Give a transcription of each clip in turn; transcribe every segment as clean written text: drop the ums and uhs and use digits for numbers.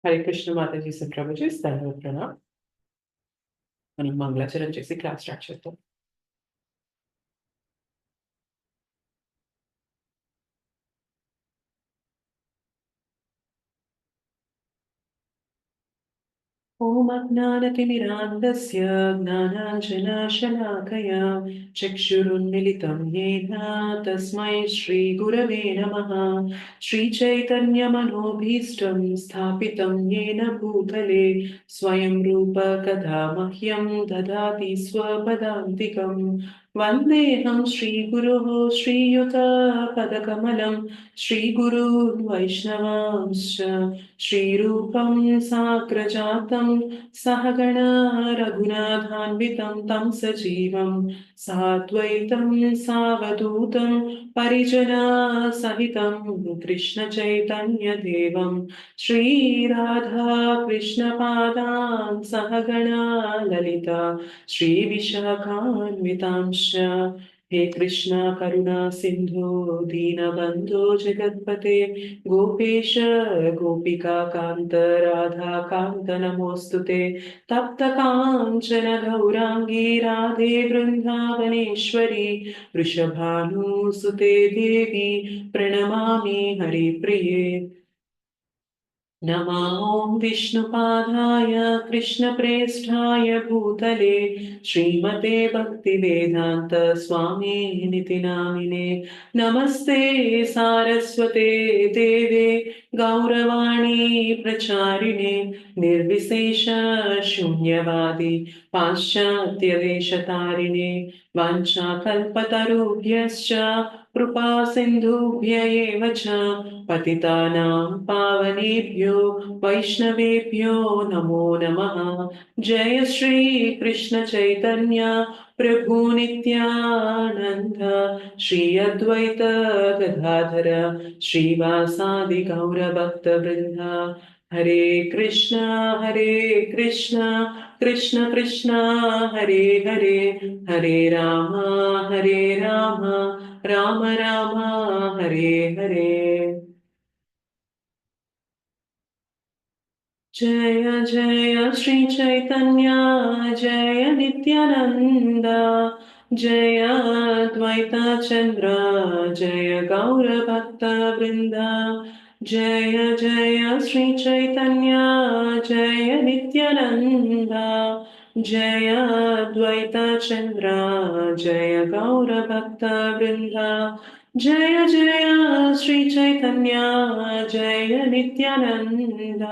హరే కృష్ణ మాతాజీ ప్రభుజీ స్థాయి ప్రణాం. మనం మంగళాచరణ చేసి క్లాస్ స్టార్ట్ చేద్దాం. ఓం అజ్ఞానతిమిరాంధస్య జ్ఞానాంజనశలాకయా చక్షురున్మిలితం येन తస్మై శ్రీగురవే నమః. శ్రీచైతన్యమనోభీష్టం స్థాపితం येन భూతలే స్వయం రూప కదా మహ్యం దదాతి స్వపదాంతికం. వందేహం శ్రీగురోః శ్రీయుతపదకమలం శ్రీగురూన్ వైష్ణవాంశ్చ श्रीरूपं साग्रजातं सहगण रघुनाथान्वितं तं सजीवं साद्वैतं सावधूतं परिजनसहितं कृष्णचैतन्यदेवं श्रीराधाकृष्णपादान् सहगण ललिता श्रीविशाखान्वितांश्च। हे कृष्ण करुणा सिन्धु दीनबन्धो जगत्पते गोपेश गोपिका कान्त राधा कान्त नमोऽस्तुते। तप्त काञ्चन गौराङ्गी राधे वृन्दावनेश्वरी वृषभानुसुते देवी प्रणमामि हरिप्रिये। नमो विष्णुपादाय कृष्णप्रेष्ठाय भूतले श्रीमते भक्तिवेदान्त स्वामिनिति नामिने। नमस्ते सारस्वते देवे गौरवाणी प्रचारिणे निर्विशेष शून्यवादी पाश्चात्यदेशतारिणे वाञ्छाकल्पतरुभ्यश्च कृपा सिन्धुभ्य एव च पतितानां पावनेभ्यो वैष्णवेभ्यो नमो नमः। जय श्री कृष्ण चैतन्य प्रभु नित्यानंद श्री अद्वैत गदाधर श्रीवासादि गौर भक्त वृंद। हरे कृष्ण कृष्ण कृष्ण हरे हरे हरे राम राम राम हरे हरे। जय जय श्री चैतन्य जय नित्यानंद जय अद्वैत चंद्र जय गौर भक्त वृंद। जय जय श्री चैतन्य जय नित्यानंद जय अद्वैत चंद्र जय गौर भक्त वृंद। जय जय श्री चैतन्य जय नित्यानंद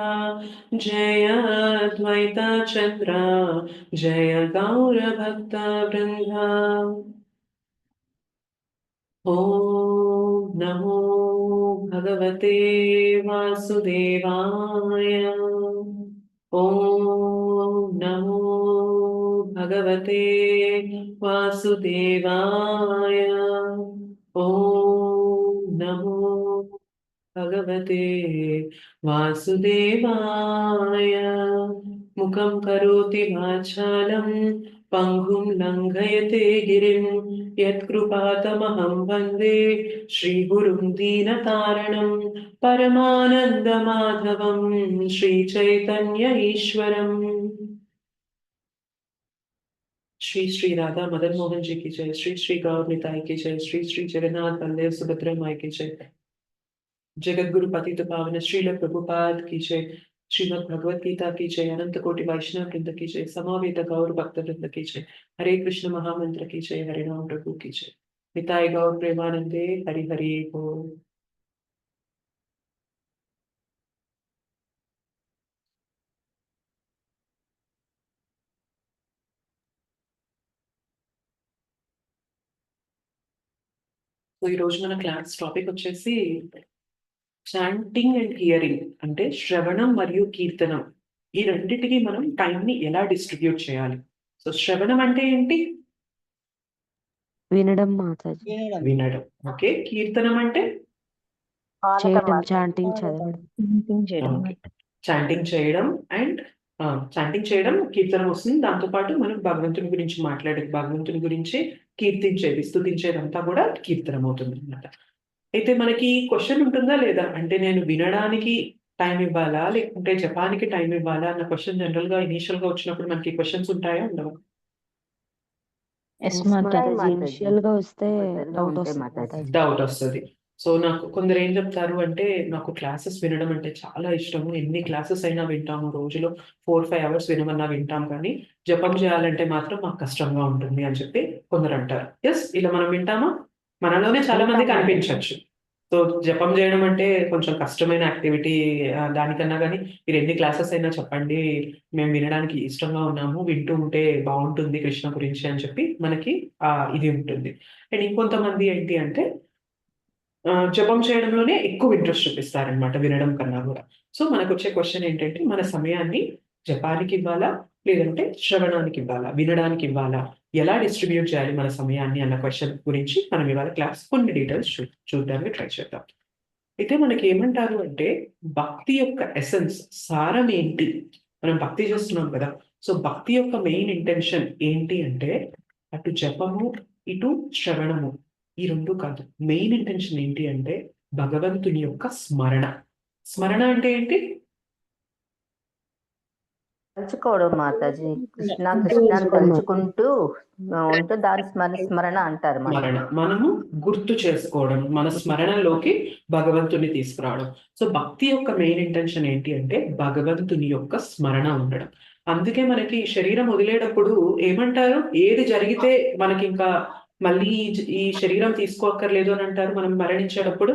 जय अद्वैत चंद्र जय गौर भक्त वृंद। ओम नमो भगवते वासुदेवाय। ओम नमो भगवते वासुदेवाय। ओम नमो भगवते वासुदेवाय। मुखं करोति वाचालं पङ्गुं लङ्घयते गिरिं यत्कृपातमहं वन्दे श्रीगुरुं दीनतारणं परमानन्दमाधवं श्रीचैतन्य ईश्वरम्। श्री श्री राधा मदन मोहन जी की जय। श्री श्री गौर निताई की जय। श्री श्री जगन्नाथ बलदेव सुभद्रा माई की जय। जगत गुरु पतित पावन श्रील प्रभुपाद की जय। श्रीमद् भगवत गीता की जय। अनंत कोटि वैष्णव वृंद की जय। समावेत गौर भक्त वृंद की जय। हरे कृष्ण महामंत्र की जय। हरे राम प्रभु की जय। निताय गौर प्रेमानंदे हरि हरि बोल। సో ఈ రోజు మన క్లాస్ టాపిక్ వచ్చేసి చాంటింగ్ అండ్ హియరింగ్, అంటే శ్రవణం మరియు కీర్తనం. ఈ రెండింటికి మనం టైం ని ఎలా డిస్ట్రిబ్యూట్ చేయాలి? సో శ్రవణం అంటే ఏంటి? వినడం మాతాజీ. వినడం. ఓకే. కీర్తనం అంటే చేయటం, చాంటింగ్ చదవడం. చాంటింగ్ చేయడం అండ్ చాంటింగ్ చేయడం కీర్తనం వస్తుంది. దాంతో పాటు మనం భగవంతుని గురించి మాట్లాడేది, భగవంతుని గురించి కీర్తించేది, స్తుతించేదంతా కూడా కీర్తనం అవుతుంది అనమాట. అయితే మనకి క్వశ్చన్ ఉంటుందా లేదా అంటే నేను వినడానికి టైం ఇవ్వాలా? లేకుంటే జపాన్‌కి టైం ఇవ్వాలా? అన్న క్వెషన్ జనరల్‌గా ఇనీషియల్‌గా వచ్చినప్పుడు మనకి క్వెషన్స్ ఉంటాయా? ఉండవా? యెస్ ఉంటాయి మాతాజీ. మాతాజీ. ఇనిషియల్‌గా వస్తే ఒరిజినల్‌గా డౌట్ ఉంటాయి వస్తది మాతాజీ. మాతాజీ. డౌటొస్తది. సో, నాకు కొందరేం జెప్తారు అంటే, నాకు క్లాసెస్ వినడం అంటే చాలా ఇష్టము. ఎన్ని క్లాసెస్ అయినా వింటాము. రోజులో 4, 5 అవర్స్ వినమన్నా వింటాం కానీ, జపం చేయాలంటే మాత్రం మాకు కష్టంగా ఉంటుంది అని చెప్పి కొందరంటారు. యెస్. ఇలా మనం వింటామా? మనలోనే చాలా వింటాం మందికి మాతాజీ. అనిపించొచ్చు. సో, జపం జేయడం అంటే కొంచెం కష్టమైన యాక్టివిటీ. దానికన్నా గాని మీరెన్ని క్లాసెస్ అయినా చెప్పండి. మేము వినడానికి ఇష్టంగా ఉన్నాము. వింటూ ఉంటే బావుంటుంది కృష్ణ గురించి అని చెప్పి మనకి ఇది ఉంటుంది. అండ్ ఇంకొంతమంది ఏంటి అంటే జపం చేయడంలోనే ఎక్కువ ఇంట్రెస్ట్ చూపిస్తారనమాట వినడం కన్నా గూడా. సో, మనకొచ్చే క్వెషన్ ఏంటంటే, మన సమయాన్ని జపానికివ్వాలా? లేదంటే శ్రవణానికివ్వాలా? వినడానికివ్వాలా? ఎలా డిస్ట్రిబ్యూట్ చేయాలి మన సమయాన్ని అన్న క్వెషన్ గురించి మనం ఇవాళ క్లాస్ కొన్ని డీటెయిల్స్ చూడడానికి ట్రై చేద్దాం. అయితే మనకేమంటారు అంటే, భక్తి యొక్క ఎసెన్స్ సారం ఏంటి? మనం భక్తి చేస్తున్నాం కదా! సో, భక్తి యొక్క మెయిన్ ఇంటెన్షన్ ఏంటి అంటే, అటు జపము, ఇటు శ్రవణము. ఈ 2 కాదు. మెయిన్ ఇంటెన్షన్ ఏంటి అంటే, భగవంతుని యొక్క స్మరణ. స్మరణ అంటే ఏంటి? తలుచుకోవడం మాతాజీ. కృష్ణ గుర్తు కృష్ణ అని చేసుకోవడం మాతాజీ. తలుచుకుంటూ ఉంటూ దాని స్మరణ అంటారు మాతాజీ. స్మరణ. మనము గుర్తు చేసుకోవడం. మన స్మరణలోకి భగవంతుడిని తీసుకురావడం. సో, భక్తి యొక్క మెయిన్ ఇంటెన్షన్ ఏంటి అంటే, భగవంతుని యొక్క స్మరణ ఉండడం. అందుకే మనకి శరీరం వదిలేటప్పుడు ఏమంటారు? ఏది జరిగితే మనకింకా మళ్ళీ ఈ శరీరం తీసుకోక్కర్లేదు అని అంటారు మనం మరణించేటప్పుడు?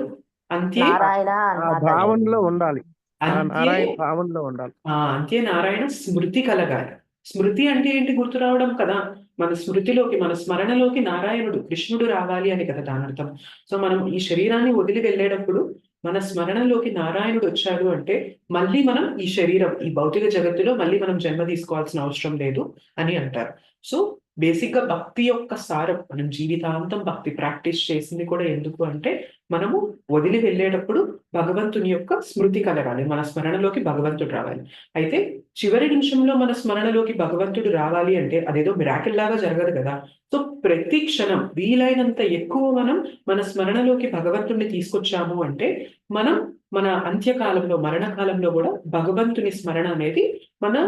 అంత్యే నారాయణ అని ఆ మాతాజీ. భావనలో ఉండాలి. ఆ అంత్యే నారాయణ భావనలో ఉండాలి. అంత్యే నారాయణ స్మృతి కలగాలి. స్మృతి అంటే ఏంటి? గుర్తు రావడం కదా! మన స్మృతిలోకి, మన స్మరణలోకి నారాయణుడు, కృష్ణుడు రావాలి అని కదా దానర్థం. సో, మనం ఈ శరీరాన్ని వదిలి వెళ్ళేటప్పుడు మన స్మరణలోకి నారాయణుడొచ్చాడు అంటే, మళ్ళీ మనం ఈ శరీరం, ఈ భౌతిక జగత్తులో మళ్ళీ మనం జన్మ తీసుకోవాల్సిన అవసరం లేదు అని అంటారు. సో, బేసిక్‌గా భక్తి యొక్క సారం, మనం జీవితాంతం భక్తి ప్రాక్టీస్ చేసింది కూడా ఎందుకు అంటే, మనము వదిలి వెళ్ళేటప్పుడు భగవంతుని యొక్క స్మృతి కలగాలి. మన స్మరణలోకి భగవంతుడు రావాలి. అయితే చివరి నిమిషంలో మన స్మరణలోకి భగవంతుడు రావాలి అంటే అదేదో మిరాకిల్ లాగా జరగదు గదా! సో, ప్రతి క్షణం వీలైనంత ఎక్కువ మనం మన స్మరణలోకి భగవంతుడిని తీసుకొచ్చాము అంటే, మనం మన అంత్యకాలంలో, మరణకాలంలో గూడా భగవంతుని స్మరణ అనేది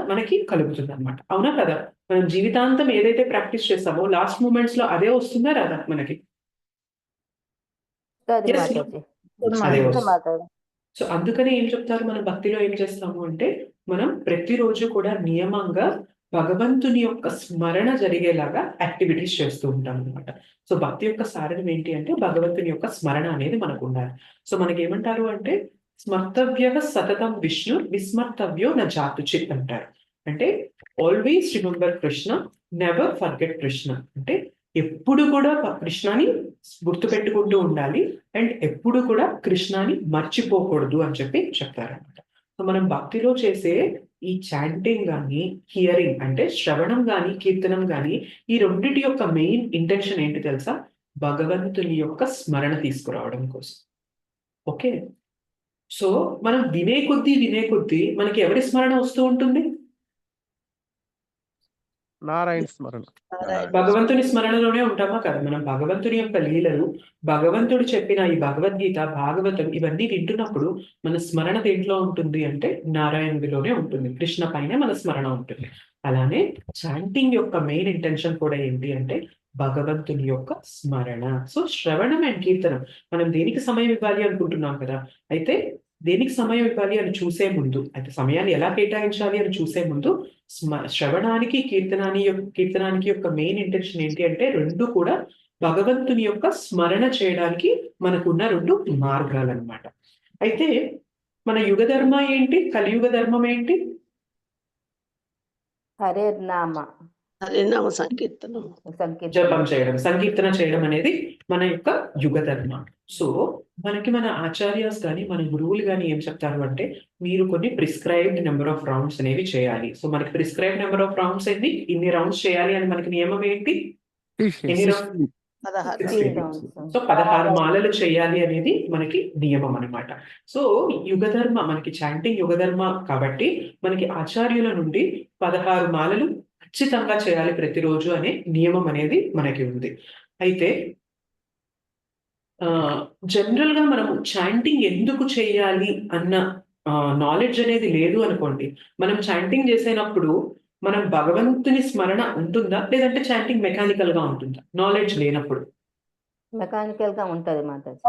మనకి కలుగుతుందనమాట. అవునా కదా? మనం జీవితాంతం ఏదైతే ప్రాక్టీస్ చేసామో లాస్ట్ మొమెంట్స్‌లో అదే వస్తుందా రాదా మనకి? అది యెస్. మాతాజీ. అదే వస్తుంది వస్తుంది. మాతాజీ. సో, అందుకనే ఏం చెప్తారు మన భక్తిలో ఏం చేస్తాము అంటే, మనం ప్రతిరోజు కూడా నియమంగా భగవంతుని యొక్క స్మరణ జరిగేలాగా యాక్టివిటీస్ చేస్తూ ఉంటామనమాట. సో, భక్తి యొక్క సారం ఏంటి అంటే, భగవంతుని యొక్క స్మరణ అనేది మనకుండాలి. సో, మనకేమంటారు అంటే, స్మర్తవ్యః సతతం విష్ణు విస్మర్తవ్యో న జాతుచిత్ అంటారు. అంటే always remember Krishna, never forget Krishna. అంటే ఎప్పుడు కూడా కృష్ణని గుర్తుపెట్టుకుంటూ ఉండాలి. అండ్ ఎప్పుడు కూడా కృష్ణని మర్చిపోకూడదు అని చెప్పి చెప్తారనమాట. సో, మనం భక్తిలో చేసే ఈ చాంటింగ్ గాని, హియరింగ్ అంటే శ్రవణం గాని, కీర్తనం గాని ఈ రెండిటి యొక్క మెయిన్ ఇంటెన్షన్ ఏంటి తెలుసా? భగవంతుని యొక్క స్మరణ తీసుకురావడం కోసం. ఓకే. సో, మనం వినే కొద్దీ మనకి ఎవరి స్మరణ వస్తూ ఉంటుంది? నారాయణ స్మరణ. భగవంతుని స్మరణలోనే ఉంటామా కదా! మనం భగవంతుని యొక్క లీలలు, భగవంతుడు చెప్పిన ఈ భగవద్గీత, భాగవతం ఇవన్నీ వింటున్నప్పుడు మన స్మరణ దేంట్లో ఉంటుంది అంటే నారాయణుడిలోనే ఉంటుంది. కృష్ణ పైనే మన స్మరణ ఉంటుంది. అలానే చాంటింగ్ యొక్క మెయిన్ ఇంటెన్షన్ కూడా ఏంటి అంటే భగవంతుని యొక్క స్మరణ. సో, శ్రవణం అండ్ కీర్తనం మనం దేనికి సమయం ఇవ్వాలి అనుకుంటున్నాం కదా! అయితే దేనికి సమయం ఇవ్వాలి అని చూసే ముందు, అయితే సమయాన్ని ఎలా కేటాయించాలి అని చూసే ముందు శ్రవణానికి, కీర్తనానికి యొక్క మెయిన్ ఇంటెన్షన్ ఏంటి అంటే 2 కూడా భగవంతుని యొక్క స్మరణ చేయడానికి మనకున్న 2 మార్గాలనమాట. అయితే మన యుగ ధర్మ ఏంటి? కలియుగ ధర్మం ఏంటి? హరే నామ హరినామ సంకీర్తనం. సంకీర్తన. జపం చేయడం, సంకీర్తన చేయడం అనేది మన యొక్క యుగ ధర్మ. సో, మనకి మన ఆచార్యాస్ గాని, మన గురువులు గాని ఏం చెప్తారు అంటే, మీరు కొన్ని ప్రిస్క్రైబ్డ్ నంబర్ ఆఫ్ రౌండ్స్ అనేవి చేయాలి. సో, మనకి ప్రిస్క్రైబ్డ్ నంబర్ ఆఫ్ రౌండ్స్ ఏంటి? ఇన్ని రౌండ్స్ చేయాలి అని మనకి నియమం ఏంటి? ఎన్ని రౌండ్స్? 16 16 rounds. సో, 16 మాలలు చేయాలి అనేది మనకి నియమం అన్నమాట. సో, యుగధర్మ మనకి చాంటింగ్ యుగధర్మ కాబట్టి మనకి ఆచార్యుల నుండి 16 మాలలు ఖచ్చితంగా చేయాలి ప్రతిరోజు అనే నియమం అనేది మనకి ఉంది. అయితే జనరల్‌గా మనము చాంటింగ్ ఎందుకు చేయాలి అన్న నాలెడ్జ్ అనేది లేదు అనుకోండి, మనం చాంటింగ్ చేసేటప్పుడు మనం భగవంతుని స్మరణ ఉంటుందా, లేదంటే చాంటింగ్ మెకానికల్ గా ఉంటుందా నాలెడ్జ్ లేనప్పుడు? మెకానికల్ గా ఉంటది మాతాజీ.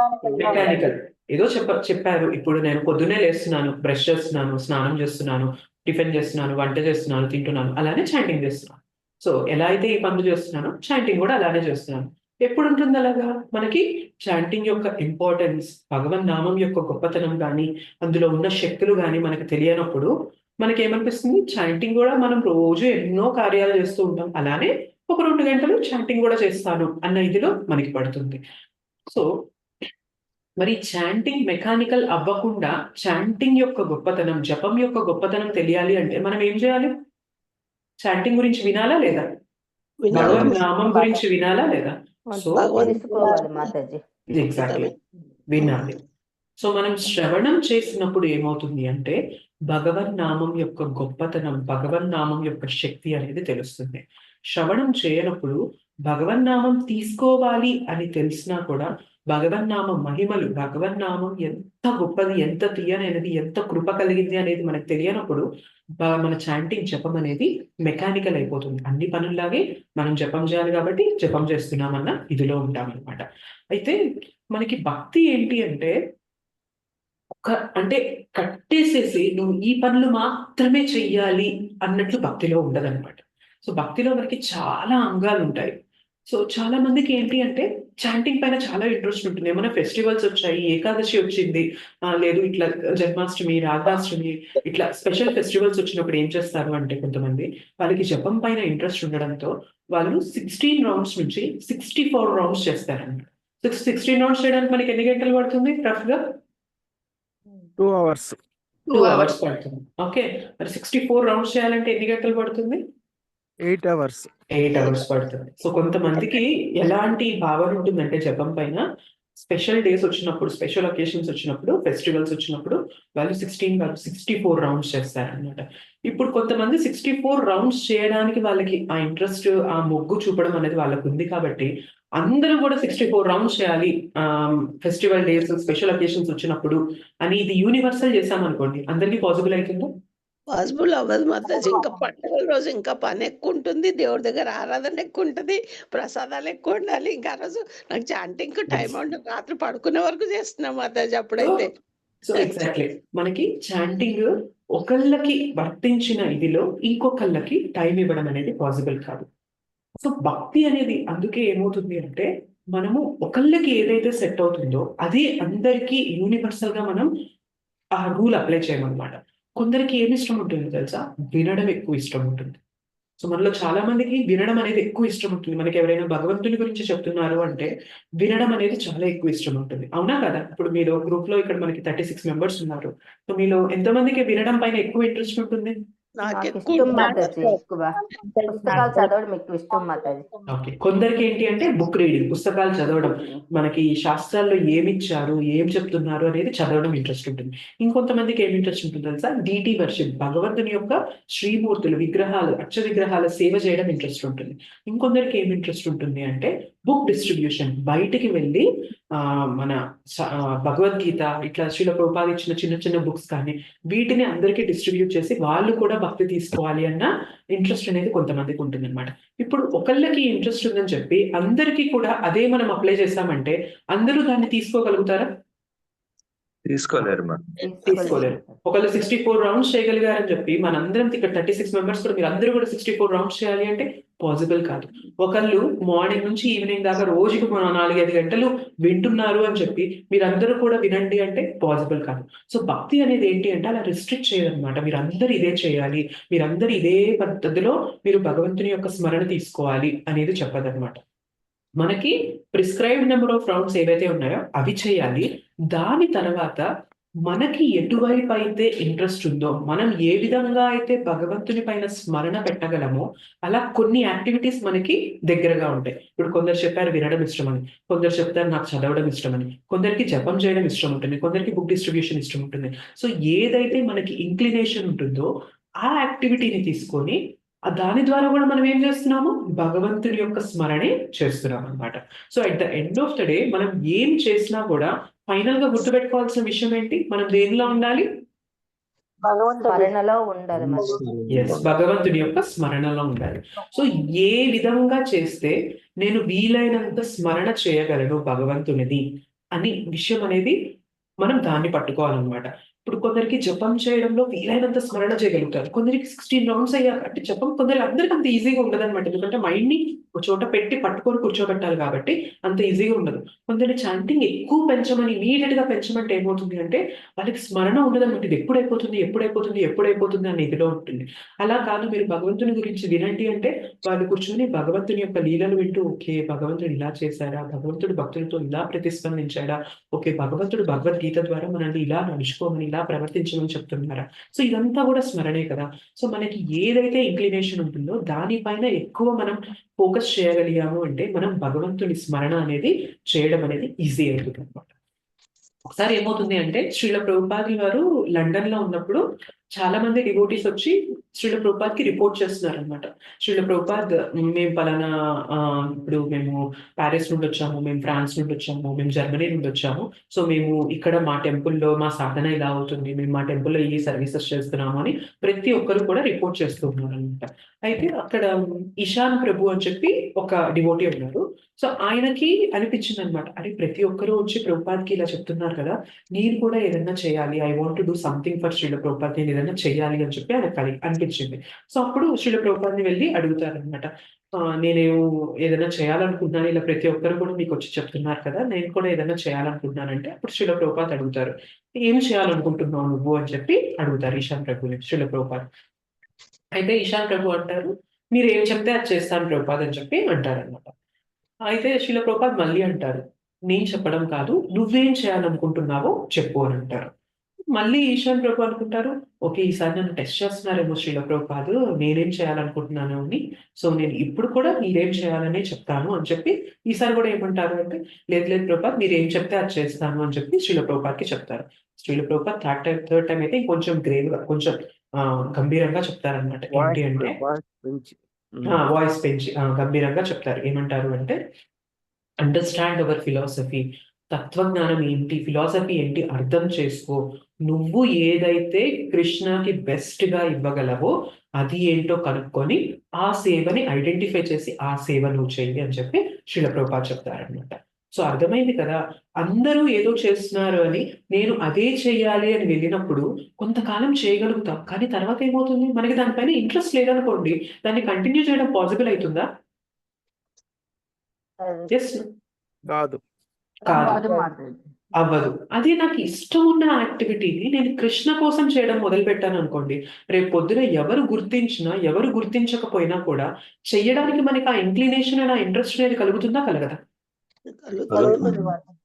మెకానికల్. ఏదో చెప్పారు. ఇప్పుడు నేను పొద్దున్నే లేస్తున్నాను, బ్రష్ చేస్తున్నాను, స్నానం చేస్తున్నాను, టిఫిన్ చేస్తున్నాను, వంట చేస్తున్నాను, తింటున్నాను, అలానే చాంటింగ్ చేస్తున్నాను. సో ఎలా అయితే ఈ పనులు చేస్తున్నానో చాంటింగ్ కూడా అలానే చేస్తున్నాను. ఎప్పుడు ఉంటుంది అలాగా? మనకి చాంటింగ్ యొక్క ఇంపార్టెన్స్, భగవన్ నామం యొక్క గొప్పతనం కానీ, అందులో ఉన్న శక్తులు కానీ మనకు తెలియనప్పుడు మనకి ఏమనిపిస్తుంది, చాంటింగ్ కూడా మనం రోజు ఎన్నో కార్యాలు చేస్తూ ఉంటాం, అలానే ఒక 2 గంటలు చాంటింగ్ కూడా చేస్తాను అన్న ఇదిలో మనకి పడుతుంది. సో మరి చాంటింగ్ మెకానికల్ అవ్వకుండా చాంటింగ్ యొక్క గొప్పతనం, జపం యొక్క గొప్పతనం తెలియాలి అంటే మనం ఏం చేయాలి? చాంటింగ్ గురించి వినాలా లేదా? భగవన్ నామం గురించి వినాలా లేదా? సో తెలుసుకోవాలి మాతాజీ. ఎగ్జాక్ట్లీ, వినాలి. సో మనం శ్రవణం చేసినప్పుడు ఏమవుతుంది అంటే భగవన్ నామం యొక్క గొప్పతనం, భగవన్ నామం యొక్క శక్తి అనేది తెలుస్తుంది. శ్రవణం చేయనప్పుడు భగవన్ నామం తీసుకోవాలి అని తెలిసినా కూడా భగవన్ నామం మహిమలు, భగవన్ నామం ఎంత గొప్పది, ఎంత తీయనైనది, ఎంత కృప కలిగింది అనేది మనకు తెలియనప్పుడు మన చాంటింగ్ జపం అనేది మెకానికల్ అయిపోతుంది. అన్ని పనుల్లాగే మనం జపం చేయాలి కాబట్టి జపం చేస్తున్నామన్న ఇదిలో ఉంటామన్నమాట. అయితే మనకి భక్తి ఏంటి అంటే అంటే కట్టేసేసి నువ్వు ఈ పనులు మాత్రమే చెయ్యాలి అన్నట్లు భక్తిలో ఉండదన్నమాట. సో భక్తిలో మనకి చాలా అంగాలు ఉంటాయి. సో చాలా మందికి ఏంటి అంటే చాంటింగ్ పైన చాలా ఇంట్రెస్ట్ ఉంటుంది. ఏమైనా ఫెస్టివల్స్ వచ్చాయి, ఏకాదశి వచ్చింది, లేదు ఇట్లా జన్మాష్టమి, రాధాష్టమి, ఇట్లా స్పెషల్ ఫెస్టివల్స్ వచ్చినప్పుడు ఏం చేస్తారు అంటే కొంతమంది వాళ్ళకి జపం పైన ఇంట్రెస్ట్ ఉండడంతో వాళ్ళు 16 రౌండ్స్ నుంచి 64 రౌండ్స్ చేస్తారన్నమాట. 16 రౌండ్స్ చేయడానికి మనకి ఎన్ని గంటలు పడుతుంది రఫ్ గా? 2 hours. 2 hours పడుతుంది. ఓకే, మరి 64 రౌండ్స్ చేయాలంటే ఎన్ని గంటలు పడుతుంది? 8 hours. 8 hours పడుతుంది. సో కొంతమందికి ఎలాంటి భావన ఉంటుందంటే జపం పైన, స్పెషల్ డేస్ వచ్చినప్పుడు, స్పెషల్ ఒకేషన్స్ వచ్చినప్పుడు, ఫెస్టివల్స్ వచ్చినప్పుడు వాళ్ళు 64 రౌండ్స్ చేస్తారన్నమాట. ఇప్పుడు కొంతమంది 64 రౌండ్స్ చేయడానికి వాళ్ళకి ఆ ఇంట్రెస్ట్, ఆ మొగ్గు చూపడం అనేది వాళ్ళకు ఉంది కాబట్టి అందరూ కూడా 64 రౌండ్స్ చేయాలి ఫెస్టివల్ డేస్, స్పెషల్ ఒకేషన్స్ వచ్చినప్పుడు అని ఇది యూనివర్సల్ చేసామనుకోండి, అందరికీ పాసిబుల్ అవుతుందా? పాసిబుల్ అవ్వదు మాతాజీ. ఇంకా పండుగల రోజు ఇంకా పని ఎక్కువ ఉంటుంది, దేవుడి దగ్గర ఆరాధన ఎక్కువ ఉంటుంది, ప్రసాదాలు ఎక్కువ ఉండాలి. ఇంకా ఆ రోజు నాకు చాంటింగ్ టైం ఉండదు, రాత్రి పడుకునే వరకు చేస్తున్నాం మాతాజీ అప్పుడైతే. సో ఎగ్జాక్ట్లీ మనకి చాంటింగ్ ఒకళ్ళకి వర్తించిన ఇదిలో ఇంకొకళ్ళకి టైం ఇవ్వడం అనేది పాసిబుల్ కాదు. సో భక్తి అనేది అందుకే ఏమవుతుంది అంటే మనము ఒకళ్ళకి ఏదైతే సెట్ అవుతుందో అదే అందరికీ యూనివర్సల్ గా మనం ఆ రూల్ అప్లై చేయమన్నమాట. కొందరికి ఏమి ఇష్టం ఉంటుందో తెలుసా? వినడం ఎక్కువ ఇష్టం ఉంటుంది. సో మనలో చాలా మందికి వినడం అనేది ఎక్కువ ఇష్టం ఉంటుంది. మనకి ఎవరైనా భగవంతుని గురించి చెప్తున్నారు అంటే వినడం అనేది చాలా ఎక్కువ ఇష్టం ఉంటుంది. అవునా కదా? ఇప్పుడు మీరు గ్రూప్ లో ఇక్కడ మనకి 36 మెంబర్స్ ఉన్నారు. సో మీలో ఎంతమందికి వినడం పైన ఎక్కువ ఇంట్రెస్ట్ ఉంటుంది? నాకు ఇష్టం ఎక్కువ మాతాజీ. ఎక్కువ పుస్తకాలు చదవడం ఎక్కువ ఇష్టం మాతాజీ. ఓకే, కొందరికి ఏంటి అంటే బుక్ రీడింగ్, పుస్తకాలు చదవడం, మనకి శాస్త్రాల్లో ఏమి ఇచ్చారు, ఏం చెప్తున్నారు అనేది చదవడం ఇంట్రెస్ట్ ఉంటుంది. ఇంకొంతమందికి ఏమి ఇంట్రెస్ట్ ఉంటుంది తెలుసా? డీటీ వర్షిప్, భగవంతుని యొక్క శ్రీమూర్తులు, విగ్రహాలు, అక్ష విగ్రహాల సేవ చేయడం ఇంట్రెస్ట్ ఉంటుంది. ఇంకొందరికి ఏమి ఇంట్రెస్ట్ ఉంటుంది అంటే బుక్ డిస్ట్రిబ్యూషన్, బయటికి వెళ్ళి మన భగవద్గీత, ఇట్లా శ్రీల ప్రభుపాద ఇచ్చిన చిన్న చిన్న బుక్స్ కానీ వీటిని అందరికీ డిస్ట్రిబ్యూట్ చేసి వాళ్ళు కూడా భక్తి తీసుకోవాలి అన్న ఇంట్రెస్ట్ అనేది కొంతమందికి ఉంటుంది అనమాట. ఇప్పుడు ఒకళ్ళకి ఇంట్రెస్ట్ ఉందని చెప్పి అందరికీ కూడా అదే మనం అప్లై చేస్తామంటే అందరూ దాన్ని తీసుకోగలుగుతారా? తీసుకోలేరు మా. తీసుకోలేరు. ఒకళ్ళు 64 రౌండ్స్ చేయగలిగారని చెప్పి మనందరం ఇక్కడ 36 మెంబర్స్ కూడా మీరు అందరూ కూడా 64 రౌండ్స్ చేయాలి అంటే పాసిబుల్ కాదు. ఒకళ్ళు మార్నింగ్ నుంచి ఈవినింగ్ దాకా రోజుకు 4-5 గంటలు వింటున్నారు అని చెప్పి మీరందరూ కూడా వినండి అంటే పాసిబుల్ కాదు. సో భక్తి అనేది ఏంటి అంటే అలా రిస్ట్రిక్ట్ చేయదన్నమాట. మీరందరూ ఇదే చేయాలి, మీరందరూ ఇదే పద్ధతిలో మీరు భగవంతుని యొక్క స్మరణ తీసుకోవాలి అనేది చెప్పదన్నమాట. మనకి ప్రిస్క్రైబ్డ్ నెంబర్ ఆఫ్ రౌండ్స్ ఏవైతే ఉన్నాయో అవి చేయాలి. దాని తర్వాత మనకి ఎటువైపు అయితే ఇంట్రెస్ట్ ఉందో, మనం ఏ విధంగా అయితే భగవంతుని పైన స్మరణ పెట్టగలమో అలా కొన్ని యాక్టివిటీస్ మనకి దగ్గరగా ఉంటాయి. ఇప్పుడు కొందరు చెప్పారు వినడం ఇష్టమని, కొందరు చెప్తారు నాకు చదవడం ఇష్టమని, కొందరికి జపం చేయడం ఇష్టం ఉంటుంది, కొందరికి బుక్ డిస్ట్రిబ్యూషన్ ఇష్టం ఉంటుంది. సో ఏదైతే మనకి ఇంక్లినేషన్ ఉంటుందో ఆ యాక్టివిటీని తీసుకొని దాని ద్వారా కూడా మనం ఏం చేస్తున్నాము? భగవంతుని యొక్క స్మరణే చేస్తున్నాం అనమాట. So at the end of the day మనం ఏం చేసినా కూడా ఫైనల్ గా గుర్తుపెట్టుకోవాల్సిన విషయం ఏంటి? మనం దేనిలో ఉండాలి? స్మరణలో ఉండాలి మాతాజీ. ఎస్, భగవంతుడి యొక్క స్మరణలో ఉండాలి. సో ఏ విధంగా చేస్తే నేను వీలైనంత స్మరణ చేయగలను భగవంతునిది అని విషయం అనేది మనం దాన్ని పట్టుకోవాలన్నమాట. ఇప్పుడు కొందరికి జపం చేయడంలో వీలైనంత స్మరణ చేయగలుగుతారు, కొందరికి 16 రౌండ్స్ అయ్యాక అంటే జపం కొందరికి అందరికి అంత ఈజీగా ఉండదు అనమాట. ఎందుకంటే మైండ్ ని ఒక చోట పెట్టి పట్టుకొని కూర్చోబెట్టాలి కాబట్టి అంత ఈజీగా ఉండదు. కొందరి చాంటింగ్ ఎక్కువ పెంచమని ఇమీడియట్ గా పెంచమంటే ఏమవుతుంది అంటే వాళ్ళకి స్మరణ ఉండదన్నమాట. ఇది ఎప్పుడైపోతుంది అనే ఇదిలో ఉంటుంది. అలా కాదు, మీరు భగవంతుని గురించి వినండి అంటే వాళ్ళు కూర్చొని భగవంతుని యొక్క లీలలు వింటూ, ఓకే భగవంతుడు ఇలా చేశాడా, భగవంతుడు భక్తులతో ఇలా ప్రతిస్పందించాడా, ఓకే భగవంతుడు భగవద్గీత ద్వారా మనల్ని ఇలా నడుచుకోమని ఇలా ప్రవర్తించమని చెప్తున్నారా. సో ఇదంతా కూడా స్మరణే కదా. సో మనకి ఏదైతే ఇంక్లినేషన్ ఉంటుందో దానిపైన ఎక్కువ మనం ఫోకస్ చేయగలిగాము అంటే మనం భగవంతుని స్మరణ అనేది చేయడం అనేది ఈజీ అవుతుంది అనమాట. ఒకసారి ఏమవుతుంది అంటే శ్రీల ప్రభుపాదులు వారు లండన్ లో ఉన్నప్పుడు చాలా మంది డివోటీస్ వచ్చి శ్రీల ప్రభుపాద్ కి రిపోర్ట్ చేస్తున్నారు అనమాట. శ్రీల ప్రభుపాద్, మేము పలానా ఇప్పుడు మేము ప్యారిస్ నుండి వచ్చాము, మేము ఫ్రాన్స్ నుండి వచ్చాము, మేము జర్మనీ నుండి వచ్చాము, సో మేము ఇక్కడ మా టెంపుల్లో మా సాధన ఇలా అవుతుంది, మేము మా టెంపుల్లో ఈ సర్వీసెస్ చేస్తున్నాము అని ప్రతి ఒక్కరు కూడా రిపోర్ట్ చేస్తూ ఉన్నారు అనమాట. అయితే అక్కడ ఇషాన్ ప్రభు అని చెప్పి ఒక డివోటీ ఉన్నారు. సో ఆయనకి అనిపించింది అనమాట, అరే ప్రతి ఒక్కరు వచ్చి ప్రభుపాద్కి ఇలా చెప్తున్నారు కదా, నేను కూడా ఏదైనా చేయాలి, I want to do something for Srila Prabhupad, నేను ఏదైనా చేయాలి అని చెప్పి ఆయనకు అనిపించింది. సో అప్పుడు శ్రీల ప్రభుపాద్ని వెళ్ళి అడుగుతారనమాట, నేను ఏదైనా చేయాలనుకుంటున్నాను, ఇలా ప్రతి ఒక్కరు కూడా మీకు వచ్చి చెప్తున్నారు కదా, నేను కూడా ఏదైనా చేయాలనుకుంటున్నానంటే అప్పుడు శ్రీల ప్రభుపాద్ అడుగుతారు, ఏం చేయాలనుకుంటున్నావు నువ్వు అని చెప్పి అడుగుతారు ఇషాన్ ప్రభుని శ్రీల ప్రభుపాద్. అయితే ఇషాన్ ప్రభు అంటారు, మీరు ఏం చెప్తే అది చేస్తాను ప్రభుపాద్ అని చెప్పి అంటారనమాట. అయితే శ్రీల ప్రభుపాద్ మళ్ళీ అంటారు, నేను చెప్పడం కాదు, నువ్వేం చేయాలనుకుంటున్నావో చెప్పు అని అంటారు. మళ్ళీ ఈశాన్ ప్రభు అనుకుంటారు, ఓకే ఈసారి నన్ను టెస్ట్ చేస్తున్నారేమో శ్రీల ప్రభుపాద్, నేనేం చేయాలనుకుంటున్నాను అని, సో నేను ఇప్పుడు కూడా మీరేం చేయాలనే చెప్తాను అని చెప్పి ఈసారి కూడా ఏమంటారు అంటే, లేదు ప్రభుపాద్ మీరు ఏం చెప్తే అది చేస్తాను అని చెప్పి శ్రీల ప్రభుపాద్కి చెప్తారు. శ్రీల ప్రభుపాద్ థర్డ్ టైం అయితే కొంచెం గ్రేవ్గా కొంచెం గంభీరంగా చెప్తారనమాట. ఏంటి అంటే వాయిస్ పెంచి గంభీరంగా చెప్తారు. ఏమంటారు అంటే, అండర్స్టాండ్ అవర్ ఫిలాసఫీ, తత్వజ్ఞానం ఏంటి, ఫిలాసఫీ ఏంటి అర్థం చేసుకో, నువ్వు ఏదైతే కృష్ణకి బెస్ట్ గా ఇవ్వగలవో అది ఏంటో కనుక్కొని ఆ సేవని ఐడెంటిఫై చేసి ఆ సేవ నువ్వు చెయ్యి అని చెప్పి శ్రీల ప్రభుపాద్ చెప్తారనమాట. సో అర్థమైంది కదా, అందరూ ఏదో చేస్తున్నారు అని నేను అదే చెయ్యాలి అని వెళ్ళినప్పుడు కొంతకాలం చేయగలుగుతాం, కానీ తర్వాత ఏమవుతుంది, మనకి దానిపైన ఇంట్రెస్ట్ లేదనుకోండి, దాన్ని కంటిన్యూ చేయడం పాసిబుల్ అవుతుందా? ఎస్ కాదు. కాదు, మాతాజీ. అవ్వదు. అదే నాకు ఇష్టం ఉన్న యాక్టివిటీని నేను కృష్ణ కోసం చేయడం మొదలు పెట్టాను అనుకోండి, రేపు పొద్దున ఎవరు గుర్తించినా ఎవరు గుర్తించకపోయినా కూడా చెయ్యడానికి మనకి ఆ ఇంక్లినేషన్ అండ్ ఆ ఇంట్రెస్ట్ అనేది కలుగుతుందా కలగదా? కలుగుతుంది.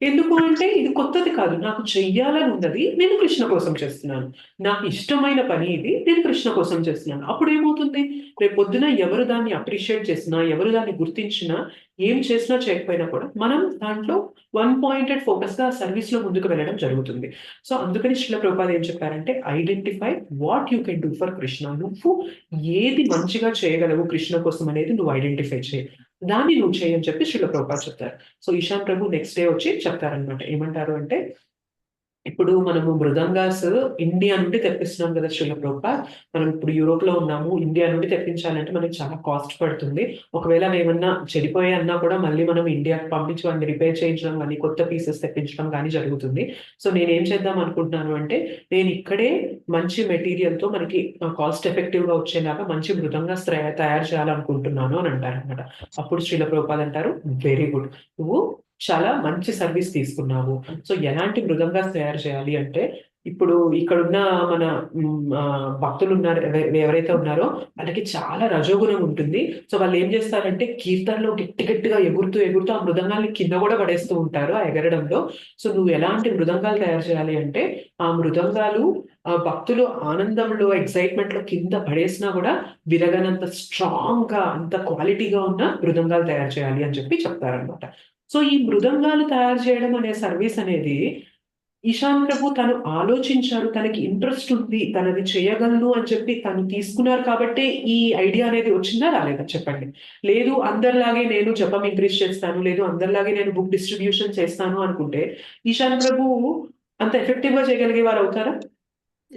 ఎందుకు అంటే ఇది కొత్తది కాదు, నాకు చెయ్యాలని ఉన్నది, నేను కృష్ణ కోసం చేస్తున్నాను, నాకు ఇష్టమైన పని ఇది, నేను కృష్ణ కోసం చేస్తున్నాను. అప్పుడు ఏమవుతుంది, రేపు పొద్దున ఎవరు దాన్ని అప్రిషియేట్ చేసినా ఎవరు దాన్ని గుర్తించినా ఏం చేసినా చేయకపోయినా కూడా మనం దాంట్లో 1 పాయింటెడ్ ఫోకస్ గా సర్వీస్ లో ముందుకు వెళ్ళడం జరుగుతుంది. సో అందుకని శ్రీల ప్రభుపాద్ ఏం చెప్పారంటే, identify what you can do for Krishna, నువ్వు ఏది మంచిగా చేయగలవు కృష్ణ కోసం అనేది నువ్వు ఐడెంటిఫై చేయి, దాన్ని నువ్వు చేయని చెప్పి శ్రీల ప్రభుపాద్ చెప్తారు. సో ఇషాన్ ప్రభు నెక్స్ట్ డే వచ్చి చెప్తారనమాట, ఏమంటారు అంటే, ఇప్పుడు మనము మృదంగాస్ ఇండియా నుండి తెప్పిస్తున్నాం కదా శ్రీల ప్రభుపాద్, మనం ఇప్పుడు యూరోప్ లో ఉన్నాము, ఇండియా నుండి తెప్పించాలంటే మనకి చాలా కాస్ట్ పడుతుంది, ఒకవేళ ఏమన్నా చెడిపోయా అన్నా కూడా మళ్ళీ మనం ఇండియాకి పంపించి వాడిని రిపేర్ చేయించడం కానీ కొత్త పీసెస్ తెప్పించడం కానీ జరుగుతుంది. సో నేనేం చేద్దాం అనుకుంటున్నాను అంటే, నేను ఇక్కడే మంచి మెటీరియల్ తో మనకి కాస్ట్ ఎఫెక్టివ్ గా వచ్చేలాగా మంచి మృదంగాస్ తయారు చేయాలనుకుంటున్నాను అని అంటారు అనమాట. అప్పుడు శ్రీల ప్రభుపాద్ అంటారు, వెరీ గుడ్, నువ్వు చాలా మంచి సర్వీస్ తీసుకున్నావు. సో ఎలాంటి మృదంగాస్ తయారు చేయాలి అంటే, ఇప్పుడు ఇక్కడున్న మన భక్తులు ఉన్నారు ఎవరైతే ఉన్నారో వాళ్ళకి చాలా రజోగుణం ఉంటుంది. సో వాళ్ళు ఏం చేస్తారంటే కీర్తనలో గట్టిగా ఎగురుతూ ఆ మృదంగాల్ని కింద కూడా పడేస్తూ ఉంటారు ఆ ఎగరడంలో. సో నువ్వు ఎలాంటి మృదంగాలు తయారు చేయాలి అంటే, ఆ మృదంగాలు ఆ భక్తులు ఆనందంలో ఎక్సైట్మెంట్ లో కింద పడేసినా కూడా విరగనంత స్ట్రాంగ్ గా అంత క్వాలిటీగా ఉన్న మృదంగాలు తయారు చేయాలి అని చెప్పి చెప్తారనమాట. సో ఈ మృదంగాలు తయారు చేయడం అనే సర్వీస్ అనేది ఇషాన్ ప్రభు తను ఆలోచించారు, తనకి ఇంట్రెస్ట్ ఉంది, తనది చేయగలను అని చెప్పి తను తీసుకున్నారు కాబట్టి ఈ ఐడియా అనేది వచ్చిందా రాలేదా చెప్పండి. లేదు అందరిలాగే నేను జపం ఇంక్రీజ్ చేస్తాను, లేదు అందరిలాగే నేను బుక్ డిస్ట్రిబ్యూషన్ చేస్తాను అనుకుంటే ఇషాన్ ప్రభు అంత ఎఫెక్టివ్ గా చేయగలిగే వారు అవుతారా?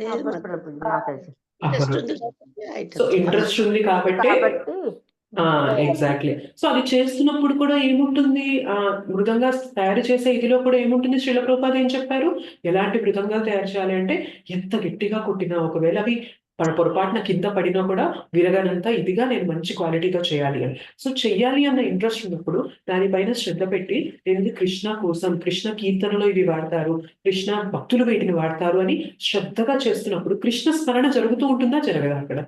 లేదు అవ్వదు మాతాజీ. ప్రభుజీ మాతాజీ. ఇంట్రెస్ట్ అవ్వదు. ఉంది కాబట్టి సో ఐటమ్ ఇంట్రెస్ట్ ఉంది కాబట్టి కాబట్టి ఎగ్జాక్ట్లీ. సో అది చేస్తున్నప్పుడు కూడా ఏముంటుంది, మృదంగా తయారు చేసే ఇదిలో కూడా ఏముంటుంది, శ్రీల ప్రభుపాద ఏం చెప్పారు, ఎలాంటి మృదంగాలు తయారు చేయాలి అంటే ఎంత గట్టిగా కొట్టినా ఒకవేళ అవి పొరపాటున కింద పడినా కూడా విరగనంత ఇదిగా నేను మంచి క్వాలిటీతో చేయాలి అని. సో చెయ్యాలి అన్న ఇంట్రెస్ట్ ఉన్నప్పుడు దానిపైన శ్రద్ధ పెట్టి నేను కృష్ణ కోసం, కృష్ణ కీర్తనలో ఇవి వాడతారు, కృష్ణ భక్తులు వీటిని వాడతారు అని శ్రద్ధగా చేస్తున్నప్పుడు కృష్ణ స్మరణ జరుగుతూ ఉంటుందా, జరగదా అక్కడ?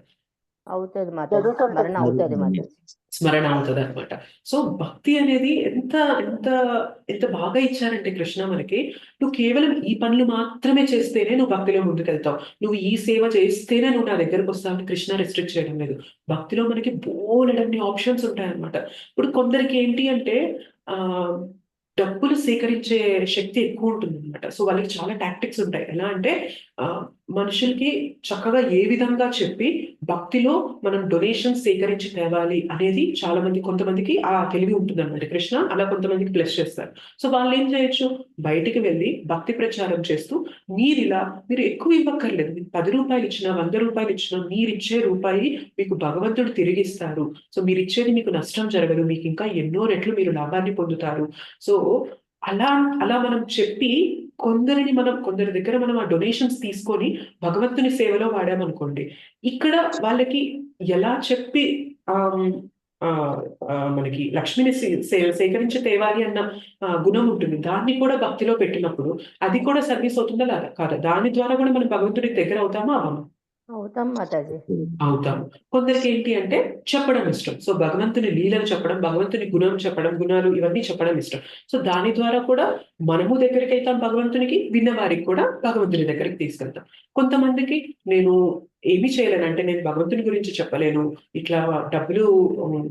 అవుతుంది మాతాజీ, స్మరణ అవుతుంది మాతాజీ. స్మరణ అవుతుంది అనమాట. సో భక్తి అనేది ఎంత ఎంత ఎంత బాగా ఇచ్చారంటే కృష్ణ మనకి, నువ్వు కేవలం ఈ పనులు మాత్రమే చేస్తేనే నువ్వు భక్తిలో ముందుకెళ్తావు, నువ్వు ఈ సేవ చేస్తేనే నువ్వు నా దగ్గరకు వస్తావని కృష్ణ రెస్ట్రిక్ట్ చేయడం లేదు. భక్తిలో మనకి బోలెడన్ని ఆప్షన్స్ ఉంటాయన్నమాట. ఇప్పుడు కొందరికి ఏంటి అంటే ఆ డబ్బులు సేకరించే శక్తి ఎక్కువ ఉంటుంది అనమాట. సో వాళ్ళకి చాలా టాక్టిక్స్ ఉంటాయి. ఎలా అంటే మనుషులకి చక్కగా ఏ విధంగా చెప్పి భక్తిలో మనం డొనేషన్ సేకరించి తేవాలి అనేది చాలా మంది, కొంతమందికి ఆ తెలివి ఉంటుంది అనమాట. కృష్ణ అలా కొంతమందికి ప్లస్ చేస్తారు. సో వాళ్ళు ఏం చేయొచ్చు, బయటికి వెళ్ళి భక్తి ప్రచారం చేస్తూ మీరు ఎక్కువ ఇవ్వక్కర్లేదు, మీకు 10 రూపాయలు ఇచ్చినా 100 రూపాయలు ఇచ్చినా మీరిచ్చే రూపాయి మీకు భగవంతుడు తిరిగిస్తారు. సో మీరు ఇచ్చేది మీకు నష్టం జరగదు, మీకు ఇంకా ఎన్నో రెట్లు మీరు లాభాన్ని పొందుతారు. సో అలా అలా మనం చెప్పి కొందరి దగ్గర మనం ఆ డొనేషన్స్ తీసుకొని భగవంతుని సేవలో వాడామనుకోండి, ఇక్కడ వాళ్ళకి ఎలా చెప్పి మనకి లక్ష్మిని సేకరించి తేవాలి అన్న గుణం ఉంటుంది. దాన్ని కూడా భక్తిలో పెట్టినప్పుడు అది కూడా సర్వీస్ అవుతుందా లేదా కాదా, దాని ద్వారా కూడా మనం భగవంతుడికి దగ్గర అవుతామా అవమా? అవుతాం మాతాజీ. అవుతాం. కొందరికి ఏంటి అంటే చెప్పడం ఇష్టం. సో భగవంతుని లీలలు చెప్పడం, భగవంతుని గుణం చెప్పడం, గుణాలు ఇవన్నీ చెప్పడం ఇష్టం. సో దాని ద్వారా కూడా మనము దగ్గరికి వెళ్తాం భగవంతునికి, విన్న వారికి కూడా భగవంతుని దగ్గరికి తీసుకెళ్తాం. కొంతమందికి నేను ఏమి చేయలేనంటే, నేను భగవంతుని గురించి చెప్పలేను, ఇట్లా డబ్బులు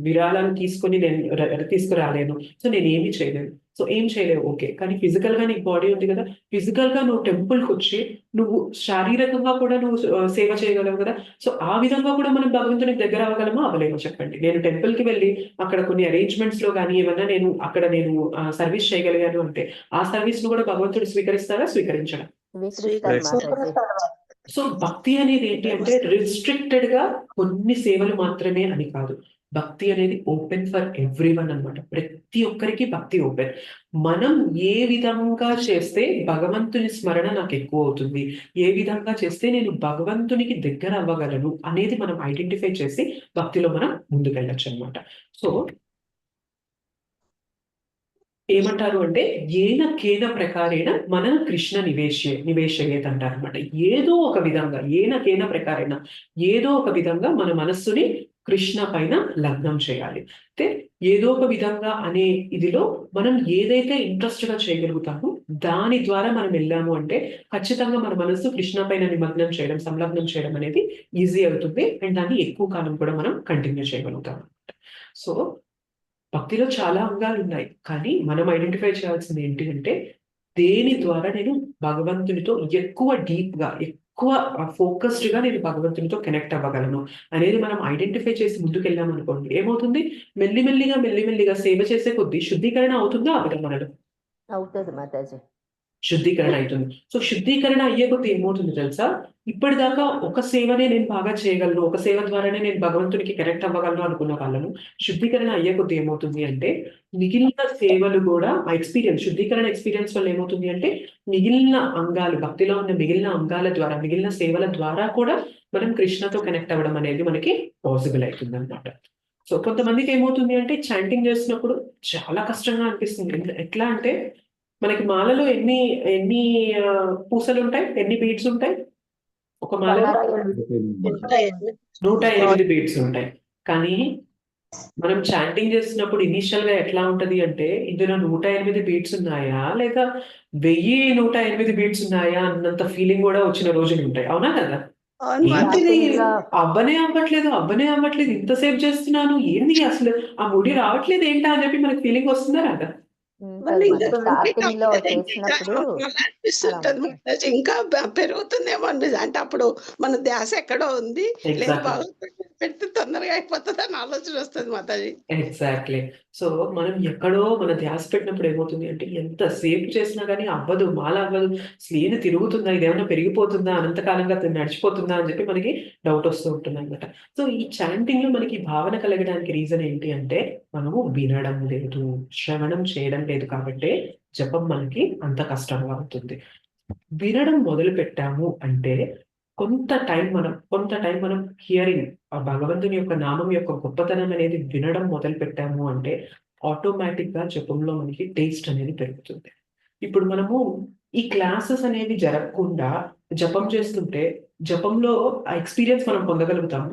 విరాళాలు తీసుకొని నేను తీసుకురాలేను, సో నేను ఏమి చేయలేను. సో ఏం చేయలేవు, ఓకే. కానీ ఫిజికల్ గా నీకు బాడీ ఉంది కదా, ఫిజికల్ గా నువ్వు టెంపుల్కి వచ్చి నువ్వు శారీరకంగా కూడా నువ్వు సేవ చేయగలవు కదా. సో ఆ విధంగా కూడా మనం భగవంతునికి దగ్గర అవ్వగలమా, అవ్వలేమో చెప్పండి. నేను టెంపుల్ కి వెళ్ళి అక్కడ కొన్ని అరేంజ్మెంట్స్ లో కానీ ఏమన్నా నేను అక్కడ సర్వీస్ చేయగలిగాను అంటే ఆ సర్వీస్ ను కూడా భగవంతుడు స్వీకరిస్తారా, స్వీకరించడా? స్వీకరిస్తారు మాతాజీ. సో భక్తి అనేది ఏంటి అంటే రిస్ట్రిక్టెడ్ గా కొన్ని సేవలు మాత్రమే అని కాదు. భక్తి అనేది ఓపెన్ ఫర్ ఎవ్రీవన్ అన్నమాట. ప్రతి ఒక్కరికి భక్తి ఓపెన్. మనం ఏ విధంగా చేస్తే భగవంతుని స్మరణ నాకు ఎక్కువ అవుతుంది, ఏ విధంగా చేస్తే నేను భగవంతునికి దగ్గర అవ్వగలను అనేది మనం ఐడెంటిఫై చేసి భక్తిలో మనం ముందుకెళ్ళచ్చు అన్నమాట. సో ఏమంటారు అంటే ఏన కేన ప్రకారేణ మన కృష్ణ నివేశయేత్ అంటారు అనమాట. ఏదో ఒక విధంగా, ఏన కేన ప్రకారేణ ఏదో ఒక విధంగా మన మనస్సుని కృష్ణ పైన లగ్నం చేయాలి. అయితే ఏదో ఒక విధంగా అనే ఇదిలో మనం ఏదైతే ఇంట్రెస్ట్ గా చేయగలుగుతామో దాని ద్వారా మనం వెళ్ళాము అంటే ఖచ్చితంగా మన మనస్సు కృష్ణ పైన నిమగ్నం చేయడం, సంలగ్నం చేయడం అనేది ఈజీ అవుతుంది. అండ్ దాన్ని ఎక్కువ కాలం కూడా మనం కంటిన్యూ చేయగలుగుతాం. సో భక్తిలో చాలా అంగాలు ఉన్నాయి, కానీ మనం ఐడెంటిఫై చేయాల్సింది ఏంటి అంటే దేని ద్వారా నేను భగవంతునితో ఎక్కువ డీప్ గా, ఎక్కువ ఫోకస్డ్ గా నేను భగవంతునితో కనెక్ట్ అవ్వగలను అనేది మనం ఐడెంటిఫై చేసి ముందుకెళ్ళాం అనుకోండి, ఏమవుతుంది, మెల్లిమెల్లిగా సేవ చేసే కొద్దీ శుద్ధీకరణ అవుతుందా, అవ్వదు మనలో? అవుతుంది మాతాజీ. శుద్ధీకరణ అవుతుంది. సో శుద్ధీకరణ అయ్యే కొద్దీ ఏమవుతుంది తెలుసా, ఇప్పటిదాకా ఒక సేవనే నేను బాగా చేయగలను, ఒక సేవ ద్వారానే నేను భగవంతునికి కనెక్ట్ అవ్వగలను అనుకున్న వాళ్ళము శుద్ధీకరణ అయ్యే కొద్దీ ఏమవుతుంది అంటే మిగిలిన సేవలు కూడా ఆ ఎక్స్పీరియన్స్, శుద్ధీకరణ ఎక్స్పీరియన్స్ వల్ల ఏమవుతుంది అంటే మిగిలిన అంగాలు, భక్తిలో ఉన్న మిగిలిన అంగాల ద్వారా, మిగిలిన సేవల ద్వారా కూడా మనం కృష్ణతో కనెక్ట్ అవ్వడం అనేది మనకి పాసిబుల్ అవుతుంది అనమాట. సో కొంతమందికి ఏమవుతుంది అంటే చాంటింగ్ చేసినప్పుడు చాలా కష్టంగా అనిపిస్తుంది. ఎట్లా అంటే మనకి మాలలో ఎన్ని ఎన్ని పూసలు ఉంటాయి, ఎన్ని బీడ్స్ ఉంటాయి? ఒక మాలలో 108 బీడ్స్ ఉంటాయి. కానీ మనం చాంటింగ్ చేస్తున్నప్పుడు ఇనిషియల్ గా ఎట్లా ఉంటది అంటే ఇందులో 108 బీట్స్ ఉన్నాయా లేదా 1108 బీట్స్ ఉన్నాయా అన్నంత ఫీలింగ్ కూడా వచ్చిన రోజులు ఉంటాయి, అవునా కదా? అవ్వనే అవ్వట్లేదు, ఇంతసేపు చేస్తున్నాను, ఏంది అసలు ఆ ముడి రావట్లేదు ఏంటా అని చెప్పి మనకి ఫీలింగ్ వస్తుందా రాదా? స్టార్టింగ్ లో చేసినప్పుడు అనిపిస్తుంటది, ఇంకా పెరుగుతుందేమో అనిపిస్తుంది. అంటే అప్పుడు మన ధ్యాస ఎక్కడో ఉంది, లేదు భగవంతుడి పెడితే తొందరగా అయిపోతుంది అని ఆలోచన వస్తుంది మాతాజీ. ఎగ్జాక్ట్లీ. సో మనం ఎక్కడో మన ధ్యాస పెట్టినప్పుడు ఏమవుతుంది అంటే ఎంత సేపు చేసినా కానీ అవ్వదు, మాల అవ్వదు, స్లీన్ తిరుగుతుందా, ఇదేమన్నా పెరిగిపోతుందా, అనంతకాలంగా నడిచిపోతుందా అని చెప్పి మనకి డౌట్ వస్తూ ఉంటుంది అనమాట. సో ఈ చాంటింగ్ లో మనకి భావన కలగడానికి రీజన్ ఏంటి అంటే మనము వినడం లేదు, శ్రవణం చేయడం లేదు కాబట్టి జపం మనకి అంత కష్టంగా అవుతుంది. వినడం మొదలు పెట్టాము అంటే కొంత టైం మనం హియరింగ్ ఆ భగవంతుని యొక్క నామం యొక్క గొప్పతనం అనేది వినడం మొదలు పెట్టాము అంటే ఆటోమేటిక్ గా జపంలో మనకి టేస్ట్ అనేది పెరుగుతుంది. ఇప్పుడు మనము ఈ క్లాసెస్ అనేవి జరగకుండా జపం చేస్తుంటే జపంలో ఆ ఎక్స్పీరియన్స్ మనం పొందగలుగుతాము.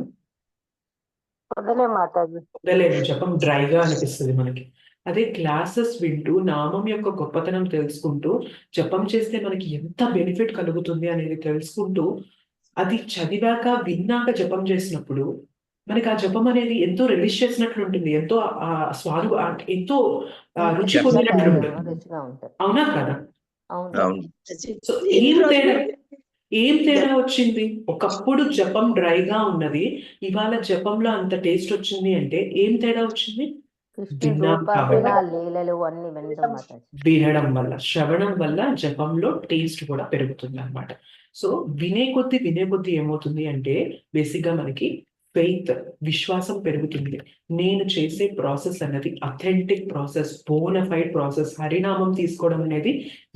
వదలే మాతాజీ. లేదు, జపం డ్రైగా అనిపిస్తుంది మనకి. అదే క్లాసెస్ వింటూ నామం యొక్క గొప్పతనం తెలుసుకుంటూ జపం చేస్తే మనకి ఎంత బెనిఫిట్ కలుగుతుంది అనేది తెలుసుకుంటూ అది చదివాక విన్నాక జపం చేసినప్పుడు మనకి ఆ జపం అనేది ఎంతో రిలీజ్ చేసినట్లు ఉంటుంది, ఎంతో ఎంతో రుచి పొందినట్లు ఉంటుంది. రుచిగా ఉంటుంది. అవునా కదా? అవును. అవును. సో ఎన్ని ఏం తేడా రోజులు వచ్చింది? ఒకప్పుడు జపం డ్రైగా ఉన్నది, ఇవాళ జపంలో అంత టేస్ట్ వచ్చింది అంటే ఏం తేడా వచ్చింది? కృష్ణుడి విన్నాం రూపాలు కాబట్టి. లీలలు అన్ని వినడం మాతాజీ. వినడం వల్ల, శ్రవణం వల్ల జపంలో టేస్ట్ కూడా పెరుగుతుంది అన్నమాట. సో వినే కొద్దీ ఏమవుతుంది అంటే బేసిక్ గా మనకి ఫెయిత్, విశ్వాసం పెరుగుతుంది. నేను చేసే ప్రాసెస్ అన్నది అథెంటిక్ ప్రాసెస్, బోనఫైడ్ ప్రాసెస్. హరినామం తీసుకోవడం అనేది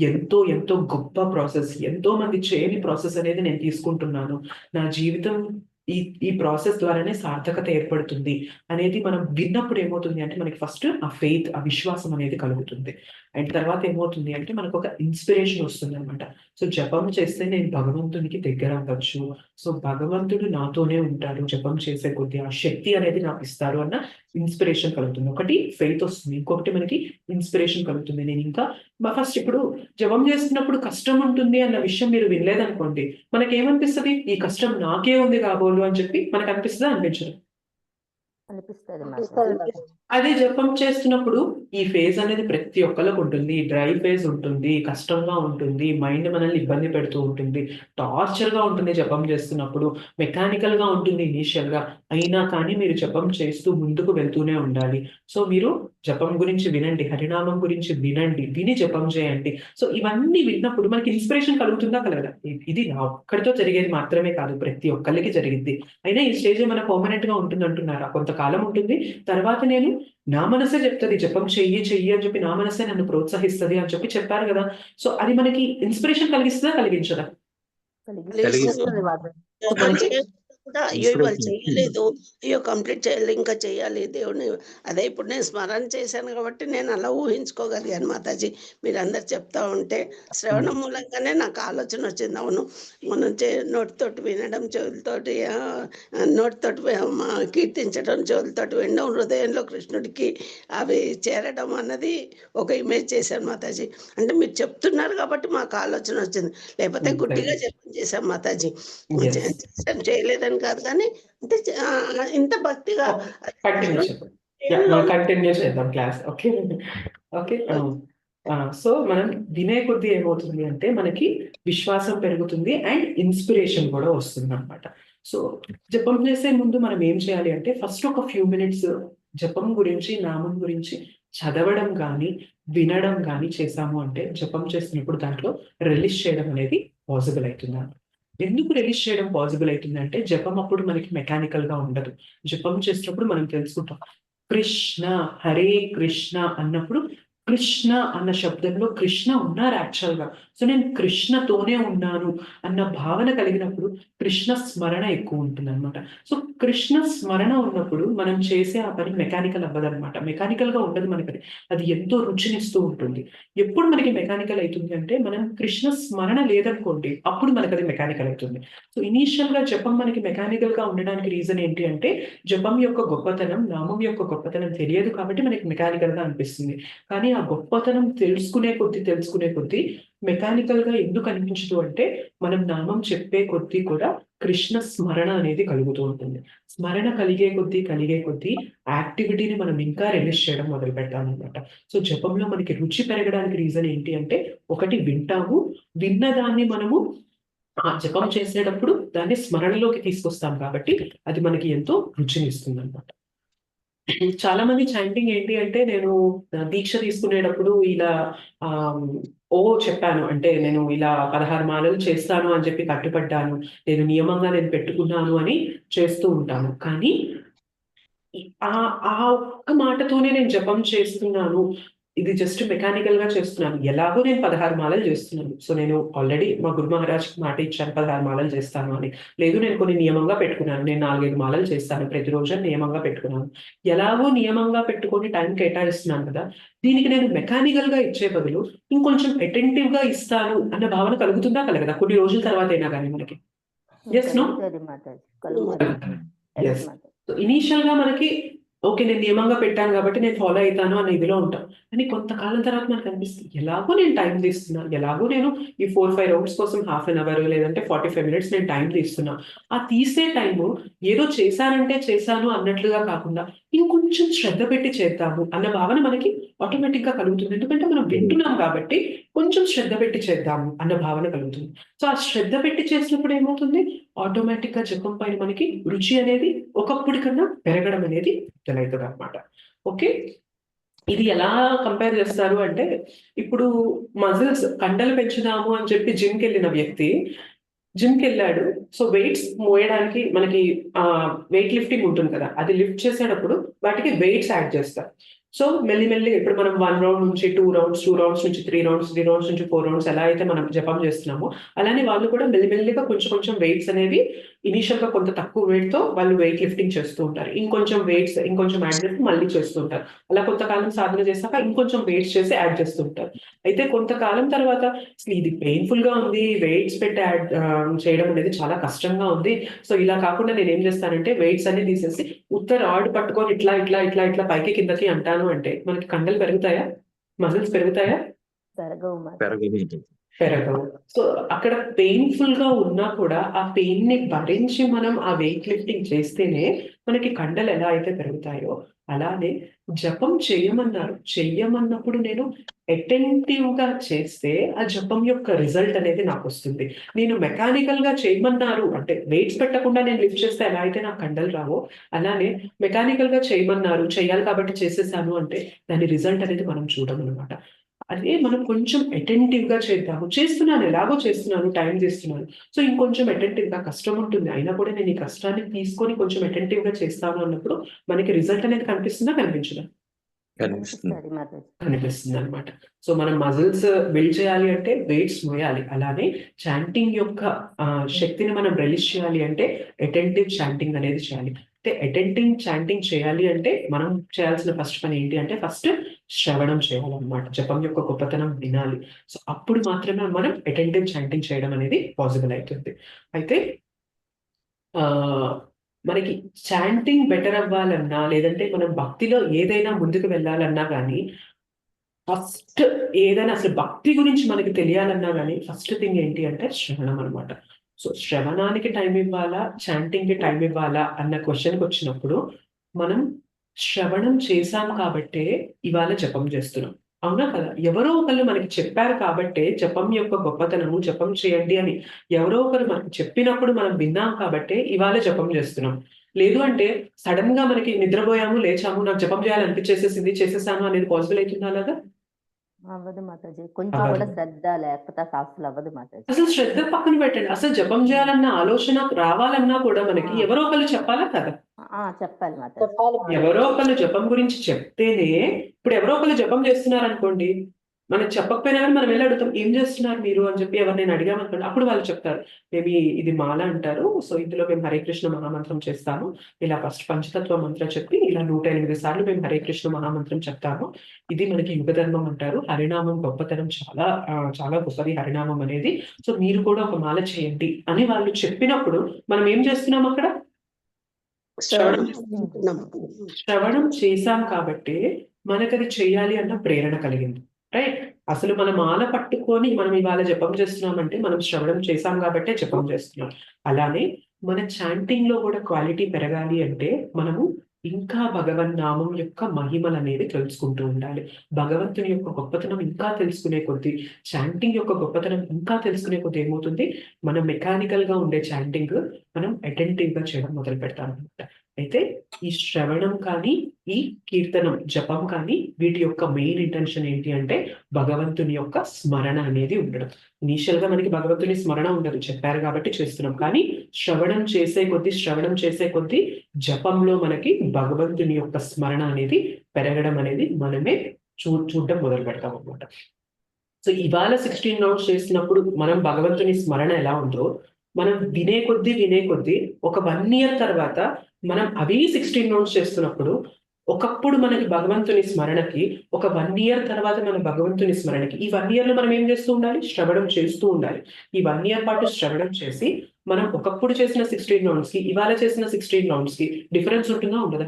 ఎంతో ఎంతో గొప్ప ప్రాసెస్, ఎంతో మంది చేయని ప్రాసెస్ అనేది నేను తీసుకుంటున్నాను. నా జీవితం ఈ ప్రాసెస్ ద్వారానే సార్థకత ఏర్పడుతుంది అనేది మనం విన్నప్పుడు ఏమవుతుంది అంటే మనకి ఫస్ట్ ఆ ఫెయిత్, ఆ విశ్వాసం అనేది కలుగుతుంది. అండ్ తర్వాత ఏమవుతుంది అంటే మనకు ఒక ఇన్స్పిరేషన్ వస్తుంది అనమాట. సో జపం చేస్తే నేను భగవంతునికి దగ్గర అవ్వచ్చు, సో భగవంతుడు నాతోనే ఉంటాడు జపం చేసే కొద్దీ, ఆ శక్తి అనేది నాకు ఇస్తారు అన్న ఇన్స్పిరేషన్ కలుగుతుంది. ఒకటి ఫెయిత్ వస్తుంది, ఇంకొకటి మనకి ఇన్స్పిరేషన్ కలుగుతుంది. నేను ఇంకా ఫస్ట్ ఇప్పుడు జపం చేస్తున్నప్పుడు కష్టం ఉంటుంది అన్న విషయం మీరు వినలేదనుకోండి, మనకేమనిపిస్తుంది? ఈ కష్టం నాకే ఉంది కాబోలు అని చెప్పి మనకు అనిపిస్తుందా, అనిపించదు? అనిపిస్తుంది మాతాజీ. అదే జపం చేస్తున్నప్పుడు ఈ ఫేజ్ అనేది ప్రతి ఒక్కరికి ఉంటుంది. డ్రై ఫేజ్ ఉంటుంది, కష్టంగా ఉంటుంది, మైండ్ మనల్ని ఇబ్బంది పెడుతూ ఉంటుంది, టార్చర్ గా ఉంటుంది జపం చేస్తున్నప్పుడు, మెకానికల్ గా ఉంటుంది ఇనీషియల్ గా. అయినా కానీ మీరు జపం చేస్తూ ముందుకు వెళ్తూనే ఉండాలి. సో మీరు జపం గురించి వినండి, హరినామం గురించి వినండి, విని జపం చేయండి. సో ఇవన్నీ విన్నప్పుడు మనకి ఇన్స్పిరేషన్ కలుగుతుందా, కలగదా? ఇది నా ఒక్కడితో జరిగేది మాత్రమే కాదు, ప్రతి ఒక్కరికి జరిగింది. అయినా ఈ స్టేజ్ మన పర్మనెంట్ గా ఉంటుంది అంటున్నారా? కొంతకాలం ఉంటుంది, తర్వాత నేను నా మనసే చెప్తుంది జపం చెయ్యి అని చెప్పి, నా మనసే నన్ను ప్రోత్సహిస్తుంది అని చెప్పి చెప్పారు కదా. సో అది మనకి ఇన్స్పిరేషన్ కలిగిస్తుందా, కలిగించదా? కలిగిస్తుంది మాతాజీ. జపం చేస్తే కూడా అయ్యో ఇవాళ Inspiration. చేయలేదు, అయ్యో కంప్లీట్ చేయాలి, ఇంకా చేయాలి దేవుని. అదే ఇప్పుడు నేను స్మరణ చేశాను కాబట్టి నేను అలా ఊహించుకోగలిగాను మాతాజీ. మీరందరు చెప్తా ఉంటే శ్రవణం మూలంగానే నాకు ఆలోచన వచ్చింది. అవును, మనం నోటితోటి వినడం, చెవులతోటి నోటితోటి కీర్తించడం, చెవులతోటి వినడం, హృదయంలో కృష్ణుడికి అవి చేరడం అన్నది ఒక ఇమేజ్ చేశాను మాతాజీ. అంటే మీరు చెప్తున్నారు కాబట్టి మాకు ఆలోచన వచ్చింది, లేకపోతే గుడ్డిగా జపం చేశాం మాతాజీ. Yes. చేయలేదని కాదు కానీ అంటే ఇంత భక్తిగా కంటిన్యూ చేద్దాం క్లాస్. Okay okay. సో మనం వినే కొద్దీ ఏమవుతుంది అంటే మనకి విశ్వాసం పెరుగుతుంది అండ్ ఇన్స్పిరేషన్ కూడా వస్తుంది అనమాట. సో జపం చేసే ముందు మనం ఏం చేయాలి అంటే ఫస్ట్ ఒక ఫ్యూ మినిట్స్ జపం గురించి, నామం గురించి చదవడం కానీ వినడం కానీ చేసాము అంటే జపం చేసినప్పుడు దాంట్లో రిలీజ్ చేయడం అనేది పాసిబుల్ అవుతుంది. ఎందుకు రిలీజ్ చేయడం పాసిబుల్ అవుతుందంటే జపం అప్పుడు మనకి మెకానికల్ గా ఉండదు. జపం చేసినప్పుడు మనం తెలుసుకుంటాం కృష్ణ, హరే కృష్ణ అన్నప్పుడు కృష్ణ అన్న శబ్దంలో కృష్ణ ఉన్నారు యాక్చువల్ గా. సో నేను కృష్ణతోనే ఉన్నాను అన్న భావన కలిగినప్పుడు కృష్ణ స్మరణ ఎక్కువ ఉంటుంది అనమాట. సో కృష్ణ స్మరణ ఉన్నప్పుడు మనం చేసే ఆ పని మెకానికల్ అవ్వదన్నమాట, మెకానికల్ గా ఉండదు మనకి, అది ఎంతో రుచినిస్తూ ఉంటుంది. ఎప్పుడు మనకి మెకానికల్ అవుతుంది అంటే మనం కృష్ణ స్మరణ లేదనుకోండి, అప్పుడు మనకి అది మెకానికల్ అవుతుంది. సో ఇనీషియల్ గా జపం మనకి మెకానికల్ గా ఉండడానికి రీజన్ ఏంటి అంటే జపం యొక్క గొప్పతనం, నామం యొక్క గొప్పతనం తెలియదు కాబట్టి మనకి మెకానికల్ గా అనిపిస్తుంది. కానీ ఆ గొప్పతనం తెలుసుకునే కొద్దీ మెకానికల్ గా ఎందుకు అనిపించదు అంటే మనం నామం చెప్పే కొద్దీ కూడా కృష్ణ స్మరణ అనేది కలుగుతూ ఉంటుంది. స్మరణ కలిగే కొద్దీ యాక్టివిటీని మనం ఇంకా రిలీజ్ చేయడం మొదలు పెడతామన్నమాట. సో జపంలో మనకి రుచి పెరగడానికి రీజన్ ఏంటి అంటే ఒకటి వింటాము, విన్నదాన్ని మనము ఆ జపం చేసేటప్పుడు దాన్ని స్మరణలోకి తీసుకొస్తాం కాబట్టి అది మనకి ఎంతో రుచినిస్తుంది అనమాట. చాలా మంది చాంటింగ్ ఏంటి అంటే నేను దీక్ష తీసుకునేటప్పుడు ఇలా ఆమ్, ఓ చెప్పాను అంటే నేను ఇలా 16 మాలలు చేస్తాను అని చెప్పి కట్టుబడ్డాను, నేను నియమంగా నేను పెట్టుకున్నాను అని చేస్తూ ఉంటాను. కానీ ఆ ఆ ఒక్క మాటతోనే నేను జపం చేస్తున్నాను, ఇది జస్ట్ మెకానికల్ గా చేస్తున్నాను, ఎలాగో నేను 16 మాలలు చేస్తున్నాను, సో నేను ఆల్రెడీ మా గురు మహారాజ్కి మాట ఇచ్చాను 16 మాలలు చేస్తాను అని. లేదు నేను కొన్ని నియమంగా పెట్టుకున్నాను, నేను 4-5 మాలలు చేస్తాను ప్రతిరోజు అని నియమంగా పెట్టుకున్నాను. ఎలాగో నియమంగా పెట్టుకొని టైం కేటాయిస్తున్నాను కదా, దీనికి నేను మెకానికల్ గా ఇచ్చే బదులు ఇంకొంచెం అటెంటివ్ గా ఇస్తాను అన్న భావన కలుగుతుందా కలగదా కొన్ని రోజుల తర్వాత అయినా కానీ మనకి? Yes no? కలుగుతుంది మాతాజీ, కలుగుతుంది. Yes. Yes, మాతాజీ. ఇనీషియల్ గా మనకి ఓకే నేను నియమంగా పెట్టాను కాబట్టి నేను ఫాలో అవుతాను అనే ఇదిలో ఉంటాం. కానీ కొంతకాలం తర్వాత మనకు అనిపిస్తుంది ఎలాగో నేను టైం తీస్తున్నా, ఎలాగో నేను ఈ 4-5 రౌండ్స్ కోసం హాఫ్ అన్ అవర్ లేదంటే 45 మినిట్స్ నేను టైం తీస్తున్నా, ఆ తీసే టైము ఏదో చేశానంటే చేశాను అన్నట్లుగా కాకుండా ఇంకొంచెం శ్రద్ధ పెట్టి చేద్దాము అన్న భావన మనకి ఆటోమేటిక్ గా కలుగుతుంది. ఎందుకంటే మనం వింటున్నాం కాబట్టి కొంచెం శ్రద్ధ పెట్టి చేద్దాము అన్న భావన కలుగుతుంది. సో ఆ శ్రద్ధ పెట్టి చేసినప్పుడు ఏమవుతుంది, ఆటోమేటిక్ గా జపం పైన మనకి రుచి అనేది ఒకప్పటి కన్నా పెరగడం అనేది మొదలవుతుంది అనమాట. ఓకే, ఇది ఎలా కంపేర్ చేస్తారు అంటే ఇప్పుడు మజిల్స్ కండలు పెంచుదాము అని చెప్పి జిమ్కి వెళ్ళిన వ్యక్తి జిమ్కి వెళ్ళాడు, సో వెయిట్స్ మోయడానికి మనకి వెయిట్ లిఫ్టింగ్ ఉంటుంది కదా, అది లిఫ్ట్ చేసేటప్పుడు వాటికి వెయిట్స్ యాడ్ చేస్తారు. సో మెల్లిమెల్లి ఇప్పుడు మనం 1 రౌండ్ నుంచి 2 రౌండ్స్, 2 రౌండ్స్ నుంచి 3 రౌండ్స్, 3 రౌండ్స్ నుంచి 4 రౌండ్స్ ఎలా అయితే మనం జపం చేస్తున్నామో అలానే వాళ్ళు కూడా మెల్లిమెల్లిగా కొంచెం కొంచెం వెయిట్స్ అనేవి ఇనీషియల్ గా కొంత తక్కువ వెయిట్ తో వాళ్ళు వెయిట్ లిఫ్టింగ్ చేస్తూ ఉంటారు, ఇంకొంచెం వెయిట్స్ ఇంకొంచెం యాడ్ చేసి మళ్ళీ చేస్తూ ఉంటారు. అలా కొంతకాలం సాధన చేశాక ఇంకొంచెం వెయిట్స్ చేసి యాడ్ చేస్తూ ఉంటారు. అయితే కొంతకాలం తర్వాత అసలు ఇది పెయిన్ఫుల్ గా ఉంది, వెయిట్స్ పెట్టి యాడ్ చేయడం అనేది చాలా కష్టంగా ఉంది, సో ఇలా కాకుండా నేను ఏం చేస్తానంటే వెయిట్స్ అన్ని తీసేసి ఉత్త రాడ్ పట్టుకొని ఇట్లా ఇట్లా ఇట్లా ఇట్లా పైకి కిందకి అంటాను అంటే మనకి కండలు పెరుగుతాయా, మజిల్స్ పెరుగుతాయా? పెరగవు మాతాజీ. పెరగదు. పెరగవు. సో అక్కడ పెయిన్ఫుల్ గా ఉన్నా కూడా ఆ పెయిన్ ని భరించి మనం ఆ వెయిట్ లిఫ్టింగ్ చేస్తేనే మనకి కండలు ఎలా అయితే పెరుగుతాయో అలానే జపం చేయమన్నారు, చెయ్యమన్నప్పుడు నేను అటెంటివ్ గా చేస్తే ఆ జపం యొక్క రిజల్ట్ అనేది నాకు వస్తుంది. నేను మెకానికల్ గా చేయమన్నారు అంటే వెయిట్స్ పెట్టకుండా నేను లిఫ్ట్ చేస్తే ఎలా అయితే నాకు కండలు రావో అలానే మెకానికల్ గా చేయమన్నారు, చేయాలి కాబట్టి చేసేసాను అంటే దాని రిజల్ట్ అనేది మనం చూడము అనమాట. అదే మనం కొంచెం అటెంటివ్ గా చేద్దాము, చేస్తున్నాను ఎలాగో చేస్తున్నాను టైం చేస్తున్నాను, సో ఇంకొంచెం అటెంటివ్ గా కష్టం ఉంటుంది అయినా కూడా నేను ఈ కష్టాన్ని తీసుకొని కొంచెం అటెంటివ్ గా చేస్తాను అన్నప్పుడు మనకి రిజల్ట్ అనేది కనిపిస్తుందా కనిపించదా? కనిపిస్తుంది. కనిపిస్తుంది మాతాజీ. కనిపిస్తుంది అనమాట. సో మనం మజిల్స్ బిల్డ్ చేయాలి అంటే వెయిట్స్ మోయాలి, అలానే చాంటింగ్ యొక్క శక్తిని మనం రిలీజ్ చేయాలి అంటే అటెంటివ్ చాంటింగ్ అనేది చేయాలి. అంటే అటెంటివ్ చాంటింగ్ చేయాలి అంటే మనం చేయాల్సిన ఫస్ట్ పని ఏంటి అంటే ఫస్ట్ శ్రవణం చేయాలన్నమాట, జపం యొక్క గొప్పతనం వినాలి. సో అప్పుడు మాత్రమే మనం అటెంటివ్ చాంటింగ్ చేయడం అనేది పాసిబుల్ అవుతుంది. అయితే ఆ మనకి చాంటింగ్ బెటర్ అవ్వాలన్నా లేదంటే మనం భక్తిలో ఏదైనా ముందుకు వెళ్ళాలన్నా కానీ ఫస్ట్ ఏదైనా అసలు భక్తి గురించి మనకి తెలియాలన్నా కానీ ఫస్ట్ థింగ్ ఏంటి అంటే శ్రవణం అనమాట. సో శ్రవణానికి టైం ఇవ్వాలా, చాంటింగ్ కి టైం ఇవ్వాలా అన్న క్వశ్చన్కి వచ్చినప్పుడు మనం శ్రవణం చేశాం కాబట్టే ఇవాళ జపం చేస్తున్నాం, అవునా కదా? ఎవరో ఒకళ్ళు మనకి చెప్పారు కాబట్టే జపం యొక్క గొప్పతనము, జపం చేయండి అని ఎవరో ఒకరు మనకి చెప్పినప్పుడు మనం విన్నాం కాబట్టే ఇవాళ జపం చేస్తున్నాం. లేదు అంటే సడన్ గా మనకి నిద్రపోయాము లేచాము నాకు జపం చేయాలనిపించేసేసింది చేసేసాను అనేది పాసిబుల్ అవుతుందా అలాగా? అవ్వదు మాతాజీ, కొంచెం కూడా శ్రద్ధ లేకపోతే అసలు అవ్వదు మాతాజీ. అసలు శ్రద్ధ పక్కన పెట్టండి, అసలు జపం చేయాలన్న ఆలోచన రావాలన్నా కూడా మనకి ఎవరో ఒకళ్ళు చెప్పాలా కదా? చెప్పాలి మాతాజీ. ఎవరో ఒకళ్ళు జపం గురించి చెప్తేనే, ఇప్పుడు ఎవరో ఒకళ్ళు జపం చేస్తున్నారు అనుకోండి, మనకు చెప్పకపోయినా కానీ మనం వెళ్ళి అడుగుతాం ఏం చేస్తున్నారు మీరు అని చెప్పి ఎవరినైనా అడిగామనుకోండి, అప్పుడు వాళ్ళు చెప్తారు మేబీ ఇది మాల అంటారు, సో ఇందులో మేము హరే కృష్ణ మహామంత్రం చేస్తాము, ఇలా ఫస్ట్ పంచతత్వ మంత్రం చెప్పి ఇలా 108 సార్లు మేము హరే కృష్ణ మహామంత్రం చెప్తాము, ఇది మనకి యుగధర్మం అంటారు, హరినామం గొప్పతనం చాలా చాలా గొప్పది హరినామం అనేది, సో మీరు కూడా ఒక మాల చేయండి అని వాళ్ళు చెప్పినప్పుడు మనం ఏం చేస్తున్నాం అక్కడ? శ్రవణం చేశాం కాబట్టి మనకు అది చేయాలి అన్న ప్రేరణ కలిగింది, రైట్? అసలు మనం మాల పట్టుకొని మనం ఇవాళ జపం చేస్తున్నామంటే మనం శ్రవణం చేశాం కాబట్టే జపం చేస్తున్నాం. అలానే మన చాంటింగ్ లో కూడా క్వాలిటీ పెరగాలి అంటే మనము ఇంకా భగవన్ నామం యొక్క మహిమలు అనేది తెలుసుకుంటూ ఉండాలి. భగవంతుని యొక్క గొప్పతనం ఇంకా తెలుసుకునే కొద్దీ, చాంటింగ్ యొక్క గొప్పతనం ఇంకా తెలుసుకునే కొద్దీ ఏమవుతుంది, మనం మెకానికల్ గా ఉండే చాంటింగ్ మనం అటెంటివ్ గా చేయడం మొదలు పెడతాం అనమాట. అయితే ఈ శ్రవణం కానీ, ఈ కీర్తనం జపం కానీ, వీటి యొక్క మెయిన్ ఇంటెన్షన్ ఏంటి అంటే భగవంతుని యొక్క స్మరణ అనేది ఉండడం. ఇనీషియల్ గా మనకి భగవంతుని స్మరణ ఉండదు, చెప్పారు కాబట్టి చేస్తున్నాం. కానీ శ్రవణం చేసే కొద్దీ జపంలో మనకి భగవంతుని యొక్క స్మరణ అనేది పెరగడం అనేది మనమే చూడడం మొదలు పెడతాం అనమాట. సో ఇవాళ 16 రౌండ్స్ చేసినప్పుడు మనం భగవంతుని స్మరణ ఎలా ఉందో, మనం వినే కొద్దీ ఒక 1 year తర్వాత మనం అవి 16 రౌండ్స్ చేస్తున్నప్పుడు, ఒకప్పుడు మనకి భగవంతుని స్మరణకి, ఒక 1 year తర్వాత మన భగవంతుని స్మరణకి, ఈ 1 year లో మనం ఏం చేస్తూ ఉండాలి, శ్రవణం చేస్తూ ఉండాలి. ఈ 1 year పాటు శ్రవణం చేసి మనం ఒకప్పుడు చేసిన 16 రౌండ్స్ కి, ఇవాళ చేసిన 16 రౌండ్స్ కి డిఫరెన్స్ ఉంటుందా ఉండదా?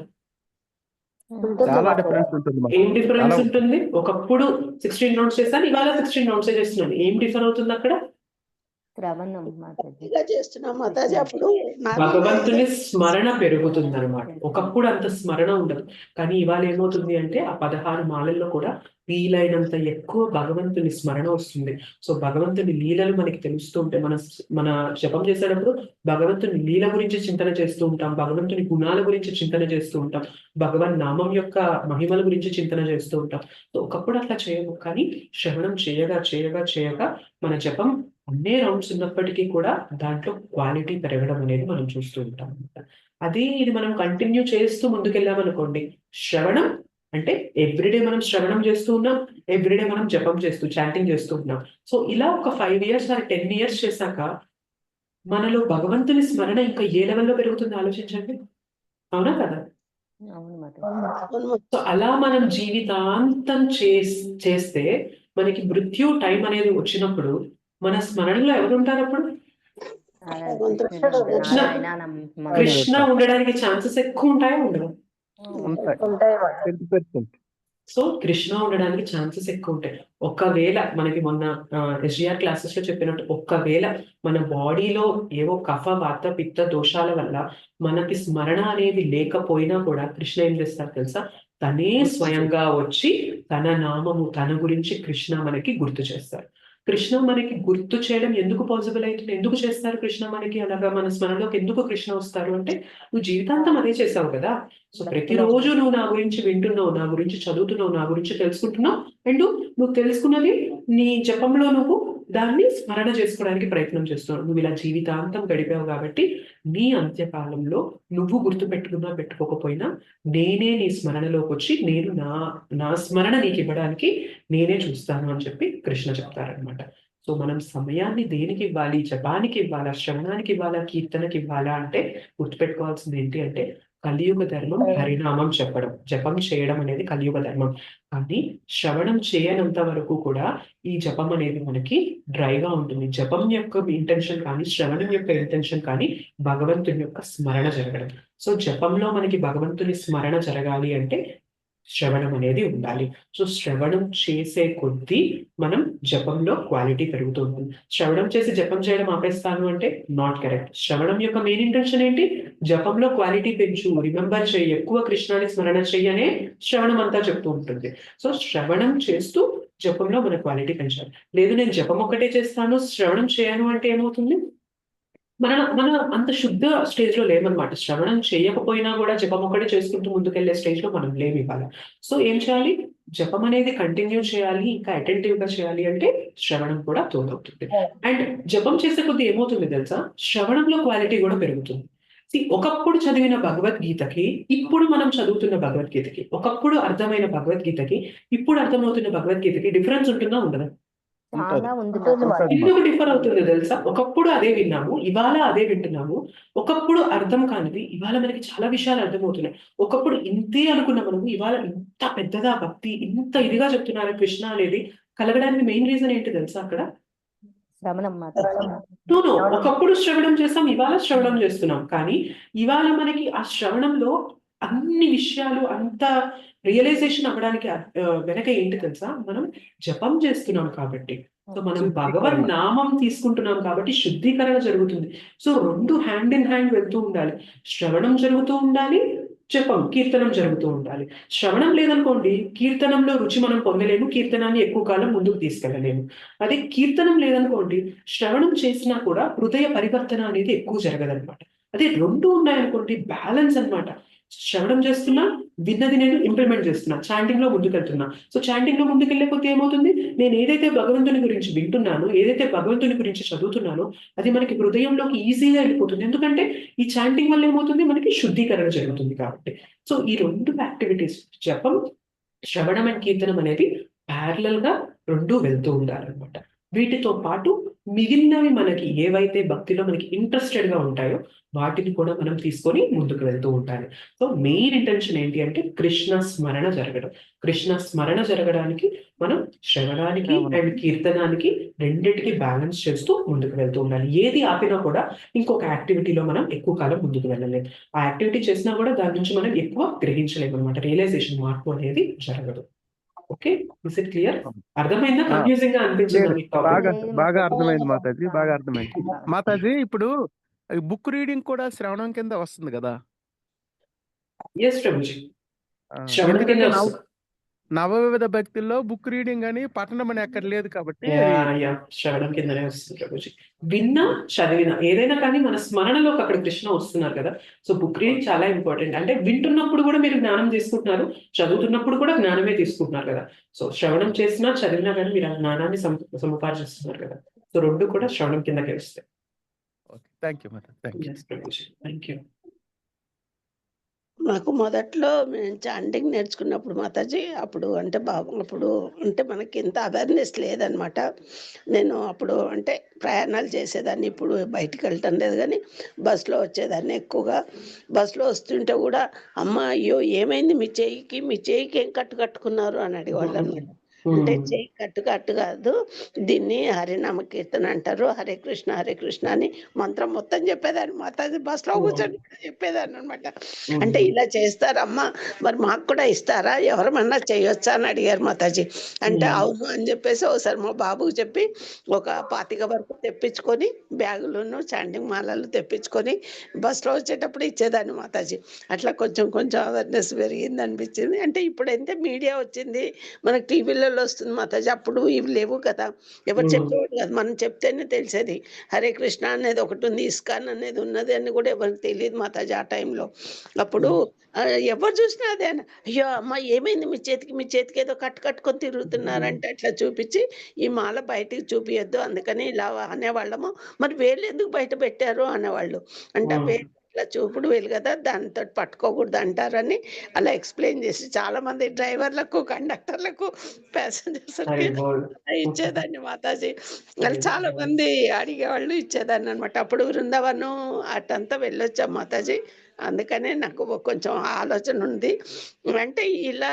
చాలా డిఫరెన్స్ ఉంటుంది మాకు. ఏం డిఫరెన్స్ చాలా ఉంటుంది? ఒకప్పుడు 16 రౌండ్స్ చేస్తాను, ఇవాళ 16 రౌండ్స్ చేస్తున్నాను. ఏం డిఫర్ అవుతుంది అక్కడ? శ్రవణం మాతాజీ. ఇలా చేస్తున్నాం మాతాజీ. అప్పుడు భగవంతుని స్మరణ పెరుగుతుంది అనమాట. ఒకప్పుడు అంత స్మరణ ఉండదు, కానీ ఇవాళ ఏమవుతుంది అంటే ఆ 16 మాలల్లో కూడా వీలైనంత ఎక్కువ భగవంతుని స్మరణ వస్తుంది. సో భగవంతుని లీలలు మనకి తెలుస్తూ ఉంటే, మన జపం చేసేటప్పుడు భగవంతుని లీల గురించి చింతన చేస్తూ ఉంటాం, భగవంతుని గుణాల గురించి చింతన చేస్తూ ఉంటాం, భగవన్ నామం యొక్క మహిమల గురించి చింతన చేస్తూ ఉంటాం. సో ఒకప్పుడు అట్లా చేయము, కానీ శ్రవణం చేయగా మన జపం అన్ని రౌండ్స్ ఉన్నప్పటికీ కూడా దాంట్లో క్వాలిటీ పెరగడం అనేది మనం చూస్తూ ఉంటాం అనమాట. అదే ఇది మనం కంటిన్యూ చేస్తూ ముందుకెళ్ళామనుకోండి, శ్రవణం అంటే ఎవ్రీడే మనం శ్రవణం చేస్తూ ఉన్నాం, ఎవ్రీడే మనం జపం చేస్తూ చాంటింగ్ చేస్తూ ఉన్నాం. సో ఇలా ఒక 5 years or 10 years చేశాక మనలో భగవంతుని స్మరణ ఇంకా ఏ లెవెల్లో పెరుగుతుంది ఆలోచించండి. అవునా కదా? అవును మాతాజీ. సో అలా మనం జీవితాంతం చేస్తే మనకి మృత్యు టైం అనేది వచ్చినప్పుడు మన స్మరణలో ఎవరు ఉంటారు అప్పుడు? కృష్ణ ఉండడానికి ఛాన్సెస్ ఎక్కువ ఉంటాయా ఉండవు? ఉంటాయి 10%. సో కృష్ణ ఉండడానికి ఛాన్సెస్ ఎక్కువ ఉంటాయి. ఒకవేళ మనకి మొన్న SGR క్లాసెస్ లో చెప్పినట్టు, ఒకవేళ మన బాడీలో ఏవో కఫ వాత పిత్త దోషాల వల్ల మనకి స్మరణ అనేది లేకపోయినా కూడా కృష్ణ ఏం చేస్తారు తెలుసా? తనే స్వయంగా వచ్చి తన నామము, తన గురించి కృష్ణ మనకి గుర్తు చేస్తారు. కృష్ణ మనకి గుర్తు చేయడం ఎందుకు పాసిబుల్ అవుతుంది? ఎందుకు చేస్తారు కృష్ణ మనకి అలాగా? మన స్మరణలోకి ఎందుకు కృష్ణ వస్తారు అంటే, నువ్వు జీవితాంతం అదే చేసావు కదా. సో ప్రతిరోజు నువ్వు నా గురించి వింటున్నావు, నా గురించి చదువుతున్నావు, నా గురించి తెలుసుకుంటున్నావు, అండ్ నువ్వు తెలుసుకున్నది నీ జపంలో నువ్వు దాన్ని స్మరణ చేసుకోవడానికి ప్రయత్నం చేస్తున్నావు. నువ్వు ఇలా జీవితాంతం గడిపావు కాబట్టి నీ అంత్యకాలంలో నువ్వు గుర్తు పెట్టుకోకపోయినా నేనే నీ స్మరణలోకి వచ్చి నేను నా స్మరణ నీకు ఇవ్వడానికి నేనే చూస్తాను అని చెప్పి కృష్ణ చెప్తారనమాట. సో మనం సమయాన్ని దేనికి ఇవ్వాలి? జపానికి ఇవ్వాలా, శ్రవణానికి ఇవ్వాలా, కీర్తనకి ఇవ్వాలా అంటే గుర్తుపెట్టుకోవాల్సింది ఏంటి అంటే, కలియుగ ధర్మం హరినామం చెప్పడం, జపం చేయడం అనేది కలియుగ ధర్మం. కానీ శ్రవణం చేయనంత వరకు కూడా ఈ జపం అనేది మనకి డ్రైగా ఉంటుంది. జపం యొక్క ఇంటెన్షన్ కానీ, శ్రవణం యొక్క ఇంటెన్షన్ కానీ భగవంతుని యొక్క స్మరణ జరగడం. సో జపంలో మనకి భగవంతుని స్మరణ జరగాలి అంటే శ్రవణం అనేది ఉండాలి. సో శ్రవణం చేసే కొద్దీ మనం జపంలో క్వాలిటీ పెరుగుతుంది. శ్రవణం చేసి జపం చేయడం ఆపేస్తాను అంటే నాట్ కరెక్ట్. శ్రవణం యొక్క మెయిన్ ఇంటెన్షన్ ఏంటి? జపంలో క్వాలిటీ పెంచు, రిమెంబర్ చేయి, ఎక్కువ కృష్ణాన్ని స్మరణ చెయ్యనే శ్రవణం అంతా చెప్తూ ఉంటుంది. సో శ్రవణం చేస్తూ జపంలో మన క్వాలిటీ పెంచాలి. లేదు నేను జపం ఒక్కటే చేస్తాను, శ్రవణం చేయను అంటే ఏమవుతుంది? మన అంత శుద్ధ స్టేజ్ లో లేమనమాట. శ్రవణం చేయకపోయినా కూడా జపం ఒకటి చేసుకుంటూ ముందుకెళ్లే స్టేజ్ లో మనం లేము ఇవ్వాలి. సో ఏం చేయాలి? జపం అనేది కంటిన్యూ చేయాలి, ఇంకా అటెంటివ్ గా చేయాలి అంటే శ్రవణం కూడా తోడవుతుంది. అండ్ జపం చేసే కొద్ది ఏమవుతుంది తెలుసా? శ్రవణంలో క్వాలిటీ కూడా పెరుగుతుంది. ఒకప్పుడు చదివిన భగవద్గీతకి, ఇప్పుడు మనం చదువుతున్న భగవద్గీతకి, ఒకప్పుడు అర్థమైన భగవద్గీతకి, ఇప్పుడు అర్థమవుతున్న భగవద్గీతకి డిఫరెన్స్ ఉంటుందా ఉండదా? చాలా ఉంది ఎందుకు డిఫర్ అవుతుంది తెలుసా? ఒకప్పుడు అదే విన్నాము, ఇవాళ అదే వింటున్నాము. ఒకప్పుడు అర్థం కానిది ఇవాళ మనకి చాలా విషయాలు అర్థమవుతున్నాయి. ఒకప్పుడు ఇంతే అనుకున్న మనము ఇవాళ ఇంత పెద్దగా భక్తి, ఇంత ఇదిగా చెప్తున్నారు కృష్ణ అనేది కలగడానికి మెయిన్ రీజన్ ఏంటి తెలుసా? అక్కడ శ్రవణం మాతాజీ. ఒకప్పుడు శ్రవణం చేస్తాం, ఇవాళ శ్రవణం చేస్తున్నాం. కానీ ఇవాళ మనకి ఆ శ్రవణంలో అన్ని విషయాలు అంత రియలైజేషన్ అవ్వడానికి వెనక ఏంటి తెలుసా? మనం జపం చేస్తున్నాం కాబట్టి, సో మనం భగవన్ నామం తీసుకుంటున్నాం కాబట్టి శుద్ధీకరణ జరుగుతుంది. సో రెండు హ్యాండ్ ఇన్ హ్యాండ్ వెళ్తూ ఉండాలి. శ్రవణం జరుగుతూ ఉండాలి, జపం, కీర్తనం జరుగుతూ ఉండాలి. శ్రవణం లేదనుకోండి, కీర్తనంలో రుచి మనం పొందలేము. కీర్తనాన్ని ఎక్కువ కాలం ముందుకు తీసుకెళ్ళలేము. అదే కీర్తనం లేదనుకోండి, శ్రవణం చేసినా కూడా హృదయ పరివర్తన అనేది ఎక్కువ జరగదనమాట. అదే 2 ఉన్నాయనుకోండి, బ్యాలెన్స్ అన్నమాట. శ్రవణం చేస్తున్నా, విన్నది నేను ఇంప్లిమెంట్ చేస్తున్నా. చాంటింగ్‌లో ముందుకెళ్తున్నా. సో, చాంటింగ్‌లో ముందుకెళ్ళే కొద్దీ ఏమవుతుంది, నేను ఏదైతే భగవంతుని గురించి వింటున్నానో, ఏదైతే భగవంతుని గురించి చదువుతున్నానో, అది మనకి హృదయంలోకి ఈజీగా వెళ్ళిపోతుంది. ఎందుకంటే ఈ చాంటింగ్ వల్ల ఏమవుతుంది, మనకి శుద్ధీకరణ జరుగుతుంది కాబట్టి. సో, ఈ 2 యాక్టివిటీస్ జపం, శ్రవణం అండ్ కీర్తనం అనేవి ప్యారలల్‌గా 2 వెళ్తూ ఉండాలన్నమాట. వీటితో పాటు మిగిలినవి మనకి ఏవైతే భక్తిలో మనకి ఇంట్రెస్టెడ్‌గా ఉంటాయో, వాటిని కూడా మనం తీసుకొని ముందుకు వెళ్తూ ఉండాలి. సో, మెయిన్ ఇంటెన్షన్ ఏంటి అంటే కృష్ణ స్మరణ జరగడం. కృష్ణ స్మరణ జరగడానికి మనం శ్రవణానికి అవును. అండ్ కీర్తనానికి రెండిటికి బ్యాలెన్స్ చేస్తూ ముందుకు వెళ్తూ ఉండాలి. ఏది ఆపినా కూడా ఇంకొక యాక్టివిటీలో మనం ఎక్కువ కాలం ముందుకు వెళ్ళలేం. ఆ యాక్టివిటీ చేసినా కూడా దాని నుంచి మనం ఎక్కువ గ్రహించలేమనమాట. రియలైజేషన్ మార్పు అనేది జరగదు. ఓకే. Is it clear? అర్థమైందా? ఆ, కన్‌ఫ్యూజింగ్‌గా అనిపించిందా లేదు, మీకు టాపిక్? బాగా లేదు బాగా మాతాజీ. అర్థమైంది మాతాజీ, బాగా అర్థమైంది. ఆ, మాతాజీ ఇప్పుడు బుక్ రీడింగ్ కూడా శ్రవణం కింద వస్తుంది కదా. యెస్ ప్రభుజీ. శ్రవణం ఎందుకంటే కిందే వస్తది. నవవిధ భక్తుల్లో బుక్ రీడింగ్ అని పఠనం అని ఎక్కడ లేదు కాబట్టి యాహ్! శ్రవణం కిందనే వస్తుంది ప్రభుజీ. విన్నా, చదివినా ఏదైనా కానీ మన స్మరణలోకి అక్కడ కృష్ణ వస్తున్నారు కదా! సో, బుక్ రీడింగ్ చాలా ఇంపార్టెంట్. అంటే వింటున్నప్పుడు కూడా మీరు జ్ఞానం తీసుకుంటున్నారు. చదువుతున్నప్పుడు కూడా జ్ఞానమే తీసుకుంటున్నారు కదా! సో, శ్రవణం చేసినా, చదివినా గాని మీరు ఆ జ్ఞానాన్ని సముపార్జిస్తున్నారు కదా! సో, 2 కూడా శ్రవణం కిందకే వస్తాయి. Thank you madam, thank you. Yes Prabhuji. Thank you. నాకు మొదట్లో మేము చాంటింగ్ నేర్చుకున్నప్పుడు మాతాజీ అప్పుడు అంటే అప్పుడు అంటే మనకి ఇంత అవేర్నెస్ లేదనమాట. నేను అప్పుడు అంటే ప్రయాణాలు చేసేదాన్ని. ఇప్పుడు బయటికి వెళ్ళటం లేదు కానీ బస్సులో వచ్చేదాన్ని ఎక్కువగా. బస్సులో వస్తుంటే కూడా అమ్మ అయ్యో ఏమైంది మీ చేయికి ఏం కట్టుకున్నారు అని అడిగేవాళ్ళు అనమాట. అంటే చెయ్యి కట్టు కాదు, దీన్ని హరినామ కీర్తన అంటారు. హరే కృష్ణ అని మంత్రం మొత్తం చెప్పేదాన్ని మాతాజీ. బస్సులో కూర్చొని చెప్పేదాన్ని అనమాట. అంటే ఇలా చేస్తారమ్మా, మరి మాకు కూడా ఇస్తారా, ఎవరమన్నా చేయొచ్చా అని అడిగారు మాతాజీ. అంటే అవును అని చెప్పేసి ఒకసారి మా బాబుకు చెప్పి ఒక 25 వరకు తెప్పించుకొని బ్యాగులను చాంటింగ్ మాలలు తెప్పించుకొని బస్సులో వచ్చేటప్పుడు ఇచ్చేదాన్ని మాతాజీ. అట్లా కొంచెం అవేర్నెస్ పెరిగింది అనిపించింది. అంటే ఇప్పుడైతే మీడియా వచ్చింది, మనకు టీవీలలో వస్తుంది మాతాజీ. అప్పుడు ఇవి లేవు కదా, ఎవరు చెప్పేవాడు కాదు. మనం చెప్తేనే తెలిసేది. హరే కృష్ణ అనేది ఒకటి ఉంది, ఇస్కాన్ అనేది ఉన్నది అని కూడా ఎవరికి తెలియదు మాతాజీ ఆ టైంలో. అప్పుడు ఎవరు చూసినా అదే అయ్యో అమ్మ ఏమైంది మీ చేతికి ఏదో కట్టుకొని తిరుగుతున్నారంటే అట్లా చూపించి ఈ మాల బయటికి చూపియొద్దు అందుకని ఇలా అనేవాళ్ళము. మరి వేళ్ళు ఎందుకు బయట పెట్టారు అనేవాళ్ళు. అంటే ఆ వేలు ఇట్లా చూపుడు వేలు కదా, దానితో పట్టుకోకూడదు అంటారని అలా ఎక్స్ప్లెయిన్ చేసి చాలా మంది డ్రైవర్లకు, కండక్టర్లకు, ప్యాసింజర్స్కి ఇచ్చేదాన్ని మాతాజీ. వాళ్ళు చాలా మంది అడిగేవాళ్ళు, ఇచ్చేదాన్ని అనమాట. అప్పుడు బృందావనం అటంతా వెళ్ళొచ్చాం మాతాజీ. అందుకనే నాకు కొంచెం ఆలోచన ఉంది. అంటే ఇలా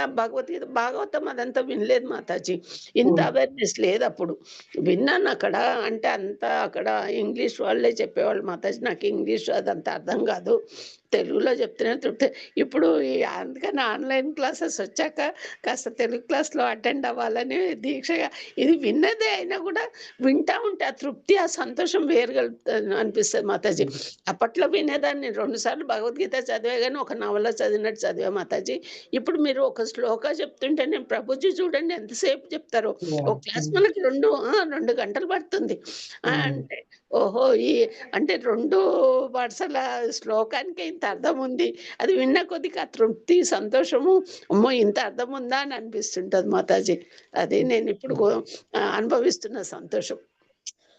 భాగవతం అదంతా వినలేదు మాతాజీ. ఇంత అవేర్నెస్ లేదప్పుడు. విన్నాను అక్కడ. అంటే అంతా అక్కడ ఇంగ్లీష్ వాళ్ళే చెప్పేవాళ్ళు మాతాజీ. నాకు ఇంగ్లీష్ అదంతా అర్థం కాదు. తెలుగులో చెప్తేనే తృప్తి. ఇప్పుడు అందుకని ఆన్‌లైన్ క్లాసెస్ వచ్చాక కాస్త తెలుగు క్లాస్‌లో అటెండ్ అవ్వాలని దీక్షగా. ఇది విన్నదే అయినా కూడా వింటా ఉంటే ఆ తృప్తి, ఆ సంతోషం అనిపిస్తది మాతాజీ. అప్పట్లో వినేదాన్ని 2 సార్లు భగవద్గీత చదివా గాని, ఒక నవల చదివినట్టు చదివా మాతాజీ. ఇప్పుడు మీరు ఒక శ్లోక చెప్తుంటే నేను ప్రభుజీ చూడండి ఎంతసేపు చెప్తారో. ఒక క్లాస్ మనకి 2 గంటలు పడుతుంది. అంటే ఓహో! అంటే 2 వరుసల శ్లోకానికే ఇంత అర్థం ఉంది. అది విన్న కొద్దికి ఆ తృప్తి, సంతోషము, అమ్మో! ఇంత అర్థం ఉందా అని అనిపిస్తుంటది మాతాజీ. అది నేనిప్పుడు అనుభవిస్తున్న సంతోషం.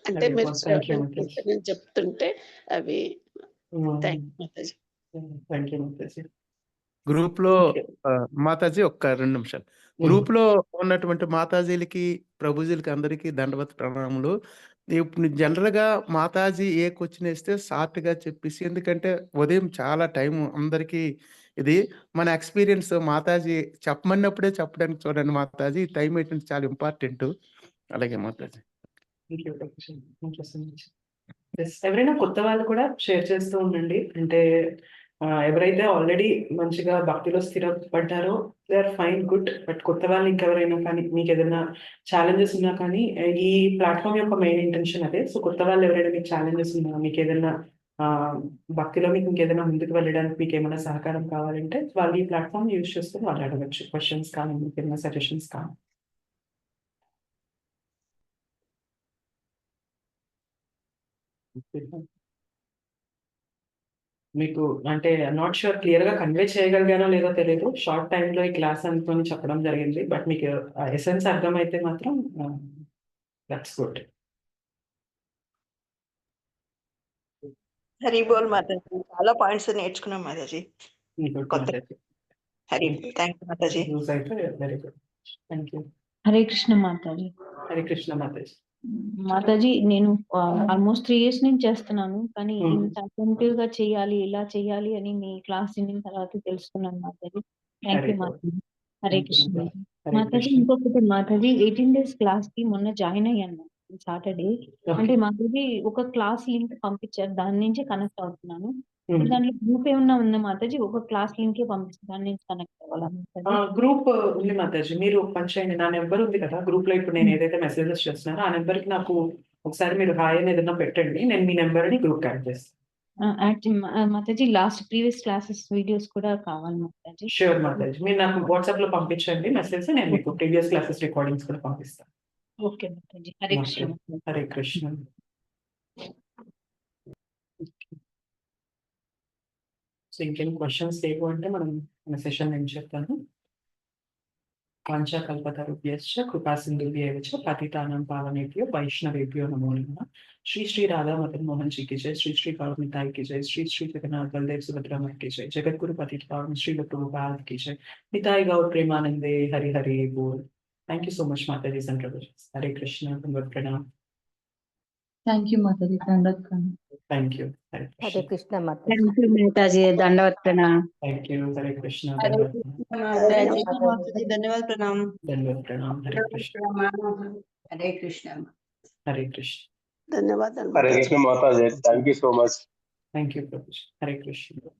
అంటే మీరు శ్రవణం కీర్తనం చెప్తుంటే అవి. Thank you Mataji. Thank you Mataji. Group లో మాతాజీ ఒక్క 2 నిమిషాలు. గ్రూప్ లో ఉన్నటువంటి మాతాజీలకి, ప్రభుజీలకి అందరికీ దండవత్ ప్రణామములు. ఇప్పుడు జనరల్ గా మాతాజీ ఏ క్వశ్చన్ వేస్తే షార్ట్ గా చెప్పేసి, ఎందుకంటే ఉదయం చాలా టైం అందరికీ ఇది మన ఎక్స్పీరియన్స్. మాతాజీ చెప్పమన్నప్పుడే చెప్పడానికి చూడండి మాతాజీ. టైం ఏంటంటే చాలా ఇంపార్టెంట్. అలాగే Mataji. Thank you Prabhuji. Thank you so much. Yes. ఎవరైనా కొత్త వాళ్ళు కూడా షేర్ చేస్తూ ఉండండి. అంటే ఎవరైతే ఆల్రెడీ మంచిగా భక్తిలో స్థిరపడ్డారో they are fine, good. But కొత్త వాళ్ళు ఇంకెవరైనా కానీ మీకేదైనా ఛాలెంజెస్ ఉన్నా కానీ ఈ ప్లాట్‌ఫార్మ్ యొక్క మెయిన్ ఇంటెన్షన్ అదే. సో, కొత్త వాళ్ళు ఎవరైనా మీకు ఛాలెంజెస్ ఉన్నా, మీకేదైనా భక్తిలో మీకు ఇంకేదైనా ముందుకు వెళ్ళడానికి మీకు ఏమైనా సహకారం కావాలంటే వాళ్ళు ఈ ప్లాట్ఫామ్ యూజ్ చేసుకొని వాళ్ళు అడగచ్చు. క్వెషన్స్ కానీ ఇంకేమైనా సజెషన్స్ కానీ. మీకు అంటే నాట్ ష్యూర్ క్లియర్‌గా కన్వే చేయగలిగానో లేదో తెలీదు. షార్ట్ టైమ్‌లో ఈ క్లాస్ అనుకోని చెప్పడం జరిగింది. బట్ మీకు ఆ ఎసెన్స్ అర్థమైతే మాత్రం దట్స్ గుడ్. హరి బోల్ మాతాజీ. చాలా పాయింట్స్ నేర్చుకున్నాం మాతాజీ. గుడ్ కొత్త మాతాజీ. హరి థ్యాంక్ యూ మాతాజీ. యూజ్ అయితే very good. Thank you. Hare Krishna మాతాజీ. హరే కృష్ణ మాతాజీ. మాతాజీ నేను ఆల్మోస్ట్ 3 ఇయర్స్ నుంచి చేస్తున్నాను. కానీ ఇంత అటెంటివ్ గా చేయాలి, ఇలా చేయాలి అని మీ క్లాస్ విన్న తర్వాత తెలుసుకున్నాను Mataji. Thank Very you good. Mataji. Hare Thank you, Krishna Mata. Mataji. Hare Mataji Krishna. ఇంకొకటి మాతాజీ 18 డేస్ క్లాస్ కి మొన్న జాయిన్ అయ్యాను సాటర్డే. అంటే మాతాజీ ఒక క్లాస్ లింక్ పంపించారు, దాని నుంచి కనెక్ట్ అవుతున్నాను. దాంట్లో గ్రూప్ ఏమన్నా ఉందా మాతాజీ? ఒక క్లాస్ లింకే పంపిస్తుంది, దాని నుంచి కనెక్ట్ అవ్వాలా మాతాజీ? గ్రూప్ ఉంది మాతాజీ. మీరు ఒక పని చేయండి. నా నెంబర్ ఉంది కదా గ్రూప్ లో, ఇప్పుడు నేను ఏదైతే మెసేజెస్ చేస్తున్నానో ఆ నెంబర్ కి నాకు ఒకసారి మీరు హాయ్ అని ఏదైనా పెట్టండి. నేను మీ నెంబర్ ని గ్రూప్ యాడ్ చేస్తాను. Mataji last previous classes videos కూడా కావాలి మాతాజీ. షూర్ మాతాజీ. మీరు నాకు వాట్సాప్ లో పంపించండి మెసేజ్. నేను మీకు ప్రీవియస్ క్లాసెస్ రికార్డింగ్స్ కూడా పంపిస్తాను. ఓకే మాతాజీ. హరే కృష్ణ మాతాజీ. హరే కృష్ణ. సో ఇంకేం క్వశ్చన్స్ లేవు అంటే మనం మన సెషన్ నేను చెప్తాను. వాంఛాకల్పతరుభ్యశ్చ కృపా సింధుభ్యేవ చ పతితానాం పావనేభ్యో వైష్ణవేభ్యో నమో నమః. శ్రీ శ్రీ రాధా మదన్ మోహన్ जी की जय. श्री श्री गौरनिताई की जय. श्री श्री जगन्नाथ बलदेव सुभद्रा माई की जय. जगतगुरु पतित पावन श्रील प्रभुपाद की जय. निताई गौर प्रेमानंदे हरि हरि बोल. थैंक यू सो मच माताजी and प्रभुजी. हरे कृष्ण. धन्यवाद प्रणाम. థ్యాంక్ యూ మాతాజీ. దండవత్ ప్రణామం. Thank you. हरे హరే कृष्ण. కృష్ణ మాతాజీ. థ్యాంక్ యూ మాతాజీ. దండవత్ ప్రణామ్. Thank you. हरे कृष्ण. హరే धन्यवाद కృష్ణ మాతాజీ. ధన్యవాద ప్రణామ్. धन्यवाद प्रणाम. हरे कृष्ण. హరే కృష్ణ. हरे कृष्ण. ధన్యవాదాలు హరే మాతాజీ. కృష్ణ మాతాజీ. Thank you so much. Thank you, Prabhuji. Hare Krishna.